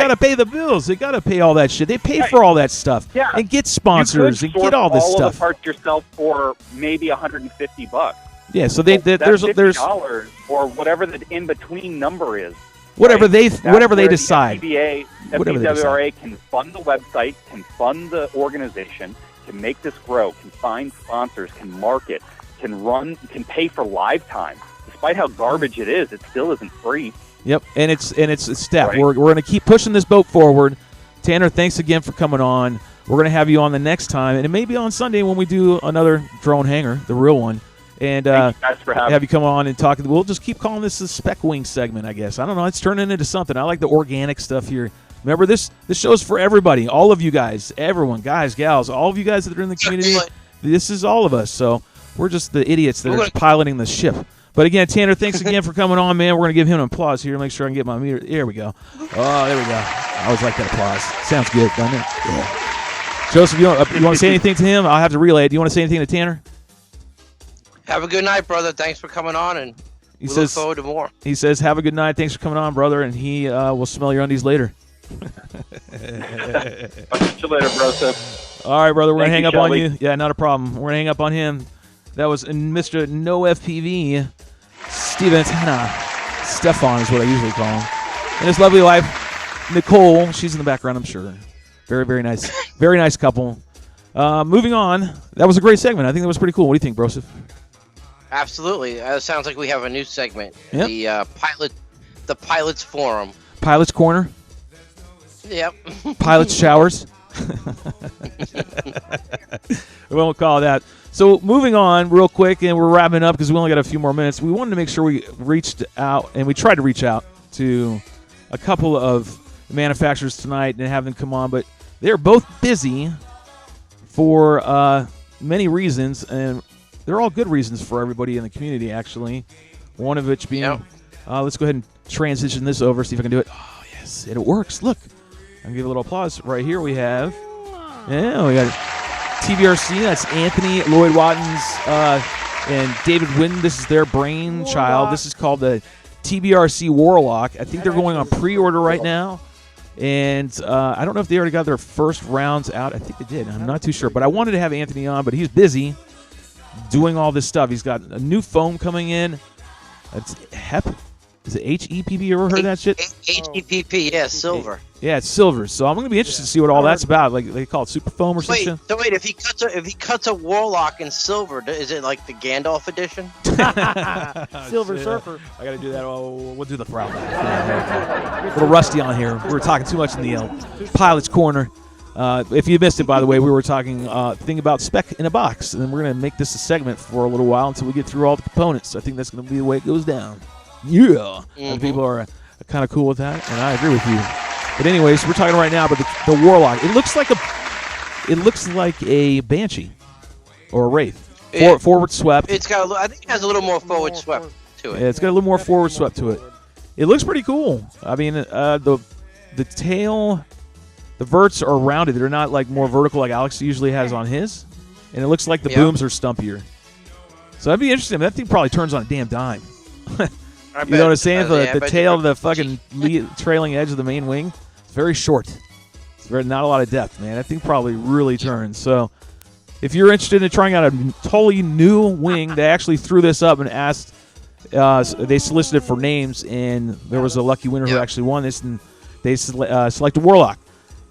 to pay the bills. They got to pay all that shit. They pay for all that stuff. Yeah. And get sponsors and get all this all stuff. Of the parts yourself for maybe $150. Yeah, so there's $50 or whatever the in between number is. Whatever they decide. FBWRA can fund the website, can fund the organization, can make this grow, can find sponsors, can market, can pay for live time. Despite how garbage it is, it still isn't free. Yep, and it's a step. Right. We're going to keep pushing this boat forward. Tanner, thanks again for coming on. We're going to have you on the next time, and it may be on Sunday when we do another Drone Hangar, the real one. And have you come on and talk. We'll just keep calling this the Spec Wing segment, I guess. I don't know. It's turning into something. I like the organic stuff here. Remember, this show's for everybody, all of you guys, everyone, guys, gals, all of you guys that are in the community. This is all of us. So we're just the idiots that are piloting the ship. But again, Tanner, thanks again for coming on, man. We're going to give him an applause here. Make sure I can get my meter. There we go. Oh, there we go. I always like that applause. Sounds good, doesn't it? Yeah. Joseph, you want to say anything to him? I'll have to relay it. Do you want to say anything to Tanner? Have a good night, brother. Thanks for coming on, and we look forward to more. He says, have a good night. Thanks for coming on, brother, and he will smell your undies later. I'll catch you later, bro. All right, brother. We're going to hang up on you. Yeah, not a problem. We're going to hang up on him. That was Mr. No FPV, Steve Antenna. Stefan is what I usually call him. And his lovely wife, Nicole. She's in the background, I'm sure. Very, very nice. Very nice couple. Moving on. That was a great segment. I think that was pretty cool. What do you think, Broseph? Absolutely. It sounds like we have a new segment. Yep. The Pilot's Forum. Pilot's Corner. Yep. Pilot's Showers. We won't call it that. So moving on real quick, and we're wrapping up because we only got a few more minutes. We wanted to make sure we reached out, and we tried to reach out to a couple of manufacturers tonight and have them come on, but they're both busy for many reasons, and they're all good reasons for everybody in the community, actually. One of which being, let's go ahead and transition this over, see if I can do it. Oh, yes, it works. Look, I'm going to give a little applause. Right here we have, we got TBRC. That's Anthony, Lloyd Watkins, and David Wynn. This is their brainchild. This is called the TBRC Warlock. I think they're going on pre-order right now. And I don't know if they already got their first rounds out. I think they did. I'm not too sure. But I wanted to have Anthony on, but he's busy doing all this stuff. He's got a new foam coming in. It's HEP. Is it HEPP? You ever heard of that shit? HEPP, yeah, silver. Yeah, it's silver. So I'm going to be interested to see what all that's about. Like they call it super foam or something. Wait, if he cuts a Warlock in silver, is it like the Gandalf edition? Silver Surfer. I got to do that. We'll do the throttle. A little rusty on here. We were talking too much in the Pilot's Corner. If you missed it, by the way, we were talking thing about spec in a box, and then we're going to make this a segment for a little while until we get through all the components. I think that's going to be the way it goes down. Yeah. Mm-hmm. And people are kind of cool with that, and I agree with you. But anyways, we're talking right now about the Warlock. It looks like a Banshee or a Wraith. Forward swept. It's got. I think it has a little more forward swept to it. Yeah, it's got a little more forward swept to it. It looks pretty cool. I mean, the tail, the verts are rounded. They're not like more vertical like Alex usually has on his, and it looks like the booms are stumpier. So that'd be interesting. That thing probably turns on a damn dime. You know what I'm saying? Yeah, The tail, the fucking trailing edge of the main wing, it's very short. It's not a lot of depth, man. That thing probably really turns. So if you're interested in trying out a totally new wing, they actually threw this up and asked. They solicited for names, and there was a lucky winner who actually won this, and they selected Warlock.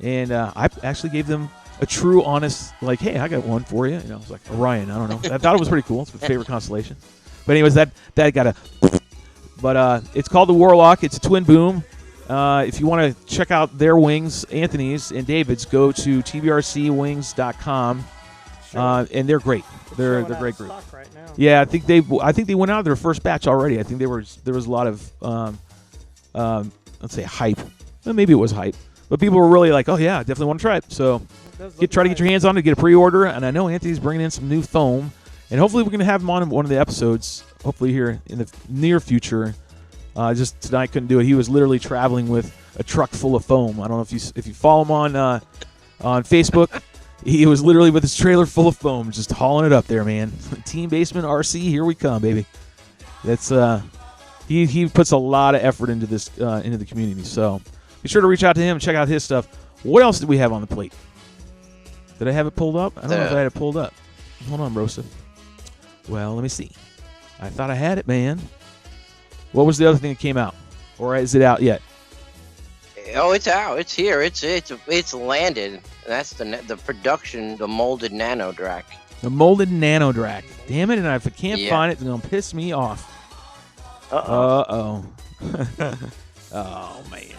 And I actually gave them a true, honest, like, hey, I got one for you. You know, it was like Orion. I don't know. I thought it was pretty cool. It's my favorite constellation. But anyways, that got a. But it's called the Warlock. It's a twin boom. If you want to check out their wings, Anthony's and David's, go to tbrcwings.com. Sure. And they're great. They're a great group. Right now. Yeah, I think they went out of their first batch already. I think there was a lot of let's say hype. Well, maybe it was hype, but people were really like, oh yeah, I definitely want to try it. So try to get your hands on it, get a pre-order. And I know Anthony's bringing in some new foam, and hopefully we can have him on one of the episodes. Hopefully here in the near future. Just tonight couldn't do it. He was literally traveling with a truck full of foam. I don't know if you follow him on Facebook. He was literally with his trailer full of foam, just hauling it up there, man. Team Basement RC, here we come, baby. That's he puts a lot of effort into this into the community. So be sure to reach out to him and check out his stuff. What else did we have on the plate? Did I have it pulled up? I don't know if I had it pulled up. Hold on, Rosa. Well, let me see. I thought I had it, man. What was the other thing that came out, or is it out yet? Oh, it's out. It's here. It's landed. That's the production, the molded nano drac. The molded nano drac. Damn it! And if I can't find it, it's gonna piss me off. Uh-oh. Oh man.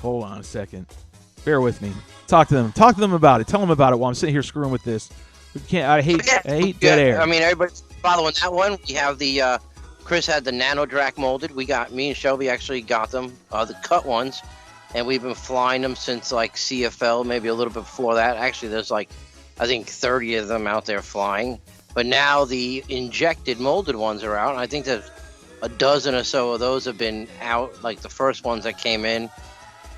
Hold on a second. Bear with me. Talk to them. Talk to them about it. Tell them about it while I'm sitting here screwing with this. We can't. I hate dead air. I mean, everybody's following that one. We have the. Chris had the nano drac molded. Me and Shelby actually got them, the cut ones. And we've been flying them since like CFL, maybe a little bit before that. Actually, there's like, I think 30 of them out there flying. But now the injected molded ones are out. And I think there's a dozen or so of those have been out, like the first ones that came in.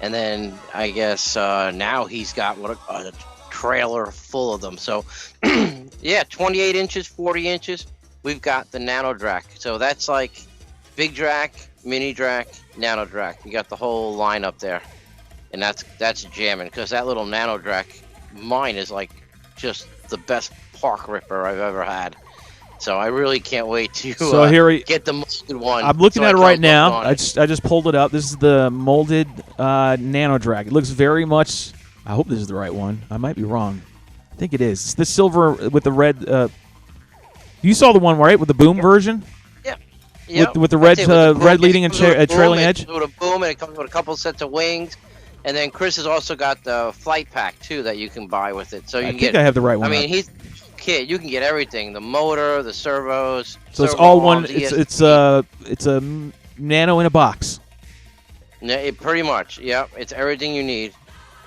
And then I guess now he's got a trailer full of them. So yeah, 28 inches, 40 inches. We've got the nano drac. So that's like big drac, mini drac, nano drac. You got the whole line up there, and that's jamming because that little nano drac, mine is like just the best park ripper I've ever had. So I really can't wait to get the molded one. I'm looking at it right now. I just pulled it up. This is the molded nano drac. It looks very much. I hope this is the right one. I might be wrong. I think it is. It's the silver with the red. You saw the one, right, with the boom version? Yeah. With the red leading and trailing edge? With a boom, and it comes with a couple sets of wings. And then Chris has also got the flight pack, too, that you can buy with it. So you I have the right one. I mean, you can get everything. The motor, the servos. So it's all one. It's a nano in a box. Pretty much, yeah. It's everything you need.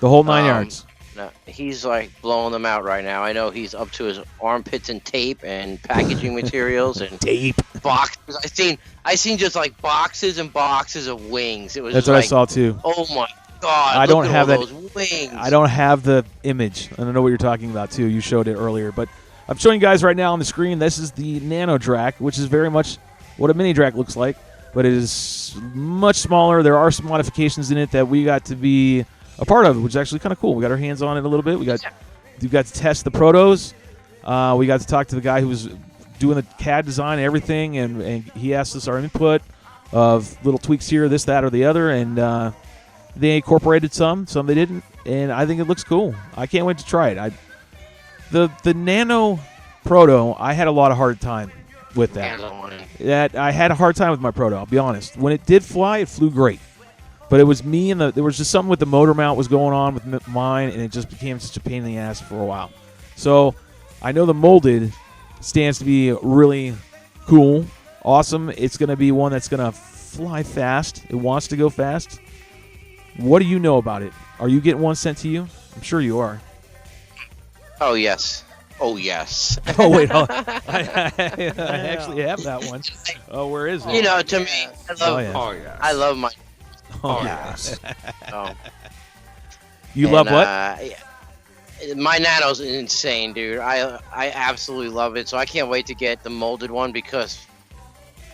The whole 9 yards. No, he's like blowing them out right now. I know he's up to his armpits in tape and packaging materials and tape boxes. I seen just like boxes and boxes of wings. It was that's what I saw too. Oh my god! I don't have that. Those wings. I don't have the image. I don't know what you're talking about too. You showed it earlier, but I'm showing you guys right now on the screen. This is the nano drac, which is very much what a mini drac looks like, but it is much smaller. There are some modifications in it that we got to be a part of, which is actually kind of cool. We got our hands on it a little bit. We got to test the protos. We got to talk to the guy who was doing the CAD design and everything, and he asked us our input of little tweaks here, this, that, or the other, and they incorporated some they didn't, and I think it looks cool. I can't wait to try it. The Nano Proto, I had a lot of hard time with that. I had a hard time with my Proto, I'll be honest. When it did fly, it flew great. But it was me and there was just something with the motor mount was going on with mine, and it just became such a pain in the ass for a while. So I know the molded stands to be really cool, awesome. It's going to be one that's going to fly fast. It wants to go fast. What do you know about it? Are you getting one sent to you? I'm sure you are. Oh, yes. Oh, yes. Oh, wait. I actually have that one. Oh, where is it? You know, to me, I love my... Oh, yes. Oh. You love what? My Nano's insane, dude. I absolutely love it. So I can't wait to get the molded one because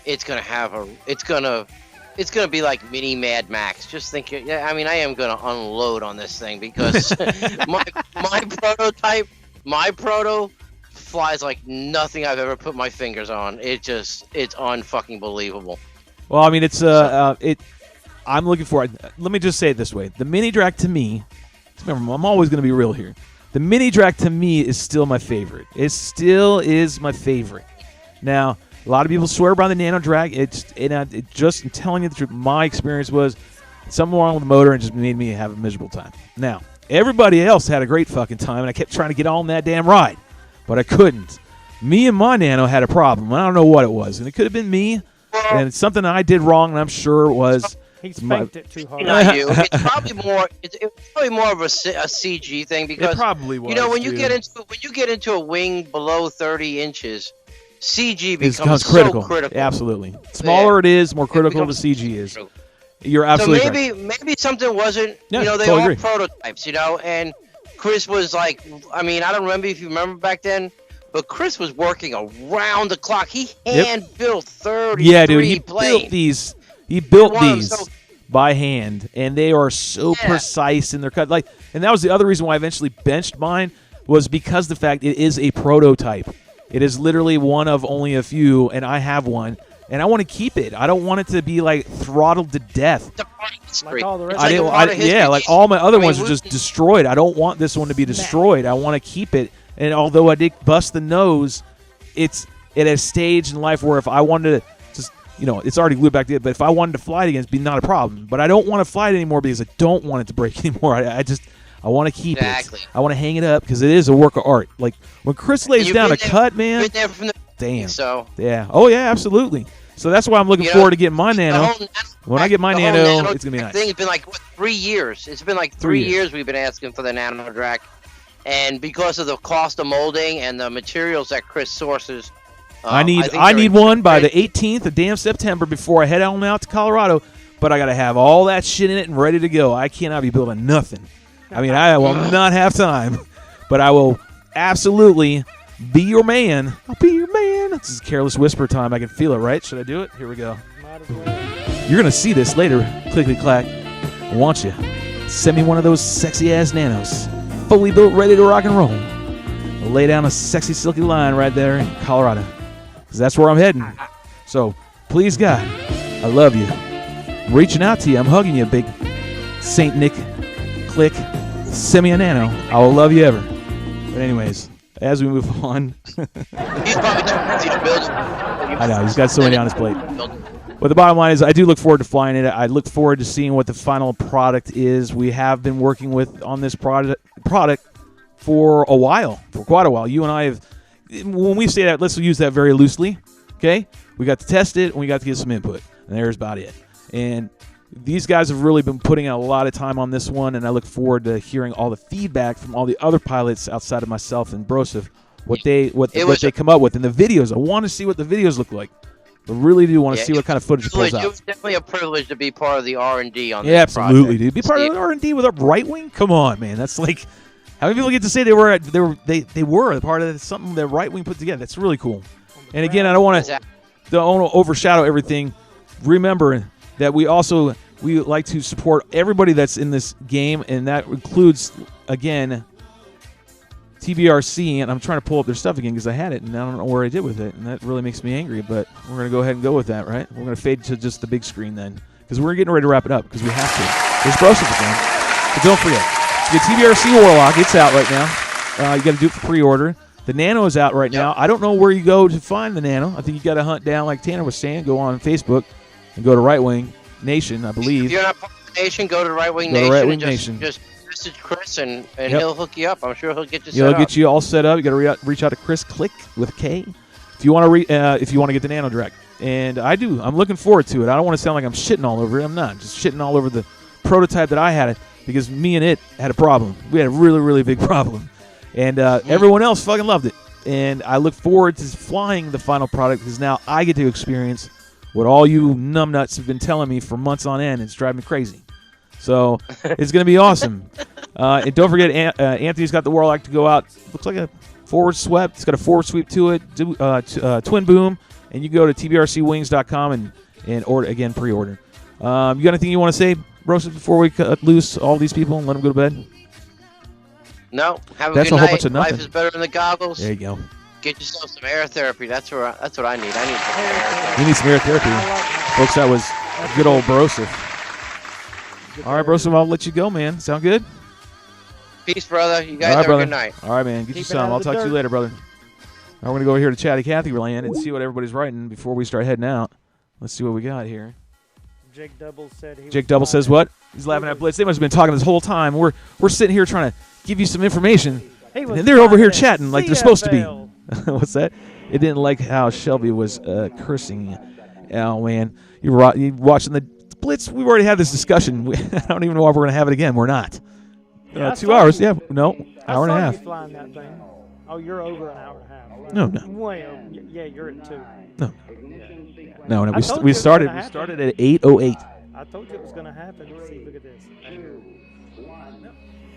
it's gonna have it's gonna be like mini Mad Max. Just think, I mean, I am gonna unload on this thing because my proto flies like nothing I've ever put my fingers on. It's unfucking believable. Well, I mean, I'm looking for it. Let me just say it this way: the mini drag to me. Remember, I'm always going to be real here. The mini drag to me is still my favorite. It still is my favorite. Now, a lot of people swear by the nano drag. Just I'm telling you the truth. My experience was something wrong with the motor and just made me have a miserable time. Now, everybody else had a great fucking time, and I kept trying to get on that damn ride, but I couldn't. Me and my nano had a problem. I don't know what it was, and it could have been me, and it's something I did wrong, and I'm sure it was. He spanked it too hard. Not you. It's probably more. It's probably more of a CG thing because it probably was. You know, when you get into a wing below 30 inches, CG becomes critical. So critical. Absolutely. Smaller it is, more critical the CG is. Critical. You're absolutely so maybe something wasn't. Yeah, you know, they totally are prototypes. You know, and Chris was like, I mean, I don't remember if you remember back then. But Chris was working around the clock. He hand built 30. Yeah, dude, he built these. He built these by hand, and they are so precise in their cut. Like, and that was the other reason why I eventually benched mine was because the fact it is a prototype. It is literally one of only a few, and I have one, and I want to keep it. I don't want it to be like throttled to death. Like all the rest. Like all my other ones are just destroyed. I don't want this one to be destroyed. I want to keep it. And although I did bust the nose, it's at a stage in life where if I wanted to just, it's already glued back to it, but if I wanted to fly it again, it'd be not a problem. But I don't want to fly it anymore because I don't want it to break anymore. I want to keep it. I want to hang it up because it is a work of art. Like when Chris lays down a cut, man. Damn. So. Yeah. Oh, yeah, absolutely. So that's why I'm looking forward to getting my nano. When I get my nano, it's going to be nice. It's been like 3 years. It's been like 3 years we've been asking for the nano drag. And because of the cost of molding and the materials that Chris sources, I need one by the 18th of damn September before I head on out to Colorado. But I got to have all that shit in it and ready to go. I cannot be building nothing. I mean, I will not have time. But I will absolutely be your man. I'll be your man. This is Careless Whisper time. I can feel it, right? Should I do it? Here we go. You're going to see this later. Clickety clack. I want you. Send me one of those sexy-ass nanos. Fully built, ready to rock and roll. I'll lay down a sexy, silky line right there in Colorado. Because that's where I'm heading. So, please, God, I love you. I'm reaching out to you. I'm hugging you, big St. Nick. Click. Send me a nano. I will love you ever. But anyways, as we move on. He's probably too busy to build. I know. He's got so many on his plate. But the bottom line is I do look forward to flying it. I look forward to seeing what the final product is. We have been working on this product for a while, for quite a while. You and I have, when we say that, let's use that very loosely, okay? We got to test it, and we got to get some input, and there's about it. And these guys have really been putting out a lot of time on this one, and I look forward to hearing all the feedback from all the other pilots outside of myself and Broseph, what they come up with in the videos. I want to see what the videos look like. I really do want to see what kind of footage it pulls out. It was definitely a privilege to be part of the R&D on this project. Yeah, absolutely, dude. Be part of the R&D with a right wing? Come on, man. That's like, how many people get to say they were a part of something that right wing put together? That's really cool. And again, I don't want to overshadow everything. Remember that we like to support everybody that's in this game, and that includes, again, TBRC, and I'm trying to pull up their stuff again because I had it, and I don't know where I did with it, and that really makes me angry, but we're going to go ahead and go with that, right? We're going to fade to just the big screen then because we're getting ready to wrap it up because we have to. There's Broseph again. But don't forget, the TBRC Warlock, it's out right now. You got to do it for pre-order. The Nano is out right now. I don't know where you go to find the Nano. I think you got to hunt down, like Tanner was saying, go on Facebook and go to Right Wing Nation, I believe. If you're not part of the Nation, go to Right Wing Nation. Right Wing Nation. Just message Chris, and he'll hook you up. I'm sure he'll get you set He'll up. get you all set up. You got to reach out to Chris Click with a K if you want to get the Nano direct. And I do. I'm looking forward to it. I don't want to sound like I'm shitting all over it. I'm not. Just shitting all over the prototype that I had because me and it had a problem. We had a really, really big problem. And everyone else fucking loved it. And I look forward to flying the final product because now I get to experience what all you numbnuts have been telling me for months on end. It's driving me crazy. So it's going to be awesome. And don't forget, Anthony's got the Warlock to go out. Looks like a forward swept. It's got a forward sweep to it, twin boom, and you go to tbrcwings.com and order again, pre-order. You got anything you want to say, Rosa, before we cut loose all these people and let them go to bed? No. Have a That's good a whole night. bunch of nothing. Life is better than the goggles. There you go. Get yourself some air therapy. That's what I need. I need some air therapy. You need some air therapy. Folks, that was good old Broseph. All right, Broseph, I'll let you go, man. Sound good? Peace, brother. You guys All right, have brother. a good night. All right, man. Get you Keep it some. out I'll of the talk to you dirt. later, brother. Now we're going to go over here to Chatty Cathy land and see what everybody's writing before we start heading out. Let's see what we got here. Jake Double said he Jake was Double fine. says what? He's laughing at Blitz. They must have been talking this whole time. We're sitting here trying to give you some information, He was and they're over fine here at chatting like they're supposed to be. CFL. What's that? It didn't like how Shelby was cursing. Oh, man. You watching the Blitz? We've already had this discussion. I don't even know why we're going to have it again. We're not. Yeah, I 2 saw hours. you. Yeah. No. Hour and a I saw half. you flying that thing. Oh, you're over an hour and a half. No, no. Well, yeah, you're at 2. No. No, I told you we it was started gonna happen. at 8:08. I told you it was going to happen. See, look at this.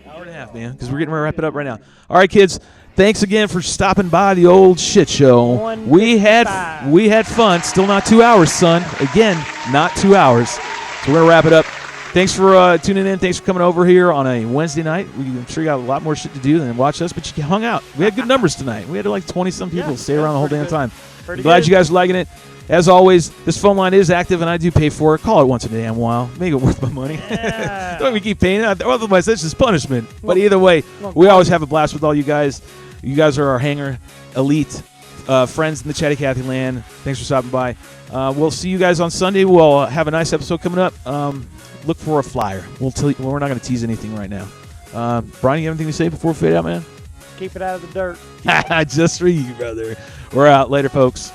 Hour and a half, man, because we're getting ready to wrap it up right now. All right, kids. Thanks again for stopping by the old shit show. We had fun. Still not 2 hours, son. Again, not 2 hours. So we're gonna wrap it up. Thanks for tuning in. Thanks for coming over here on a Wednesday night. I'm sure you got a lot more shit to do than watch us, but you hung out. We had good numbers tonight. We had like 20-some people stay around the whole damn time. Pretty Glad good. you guys are liking it. As always, this phone line is active, and I do pay for it. Call it once in a damn while. Make it worth my money. Yeah. Don't we keep paying it? Otherwise, that's just punishment. But either way, we always have a blast with all you guys. You guys are our Hangar Elite friends in the Chatty Cathy land. Thanks for stopping by. We'll see you guys on Sunday. We'll have a nice episode coming up. Look for a flyer. We'll tell you, we're not going to tease anything right now. Brian, you have anything to say before we fade out, man? Keep it out of the dirt. Just for you, brother. We're out. Later, folks.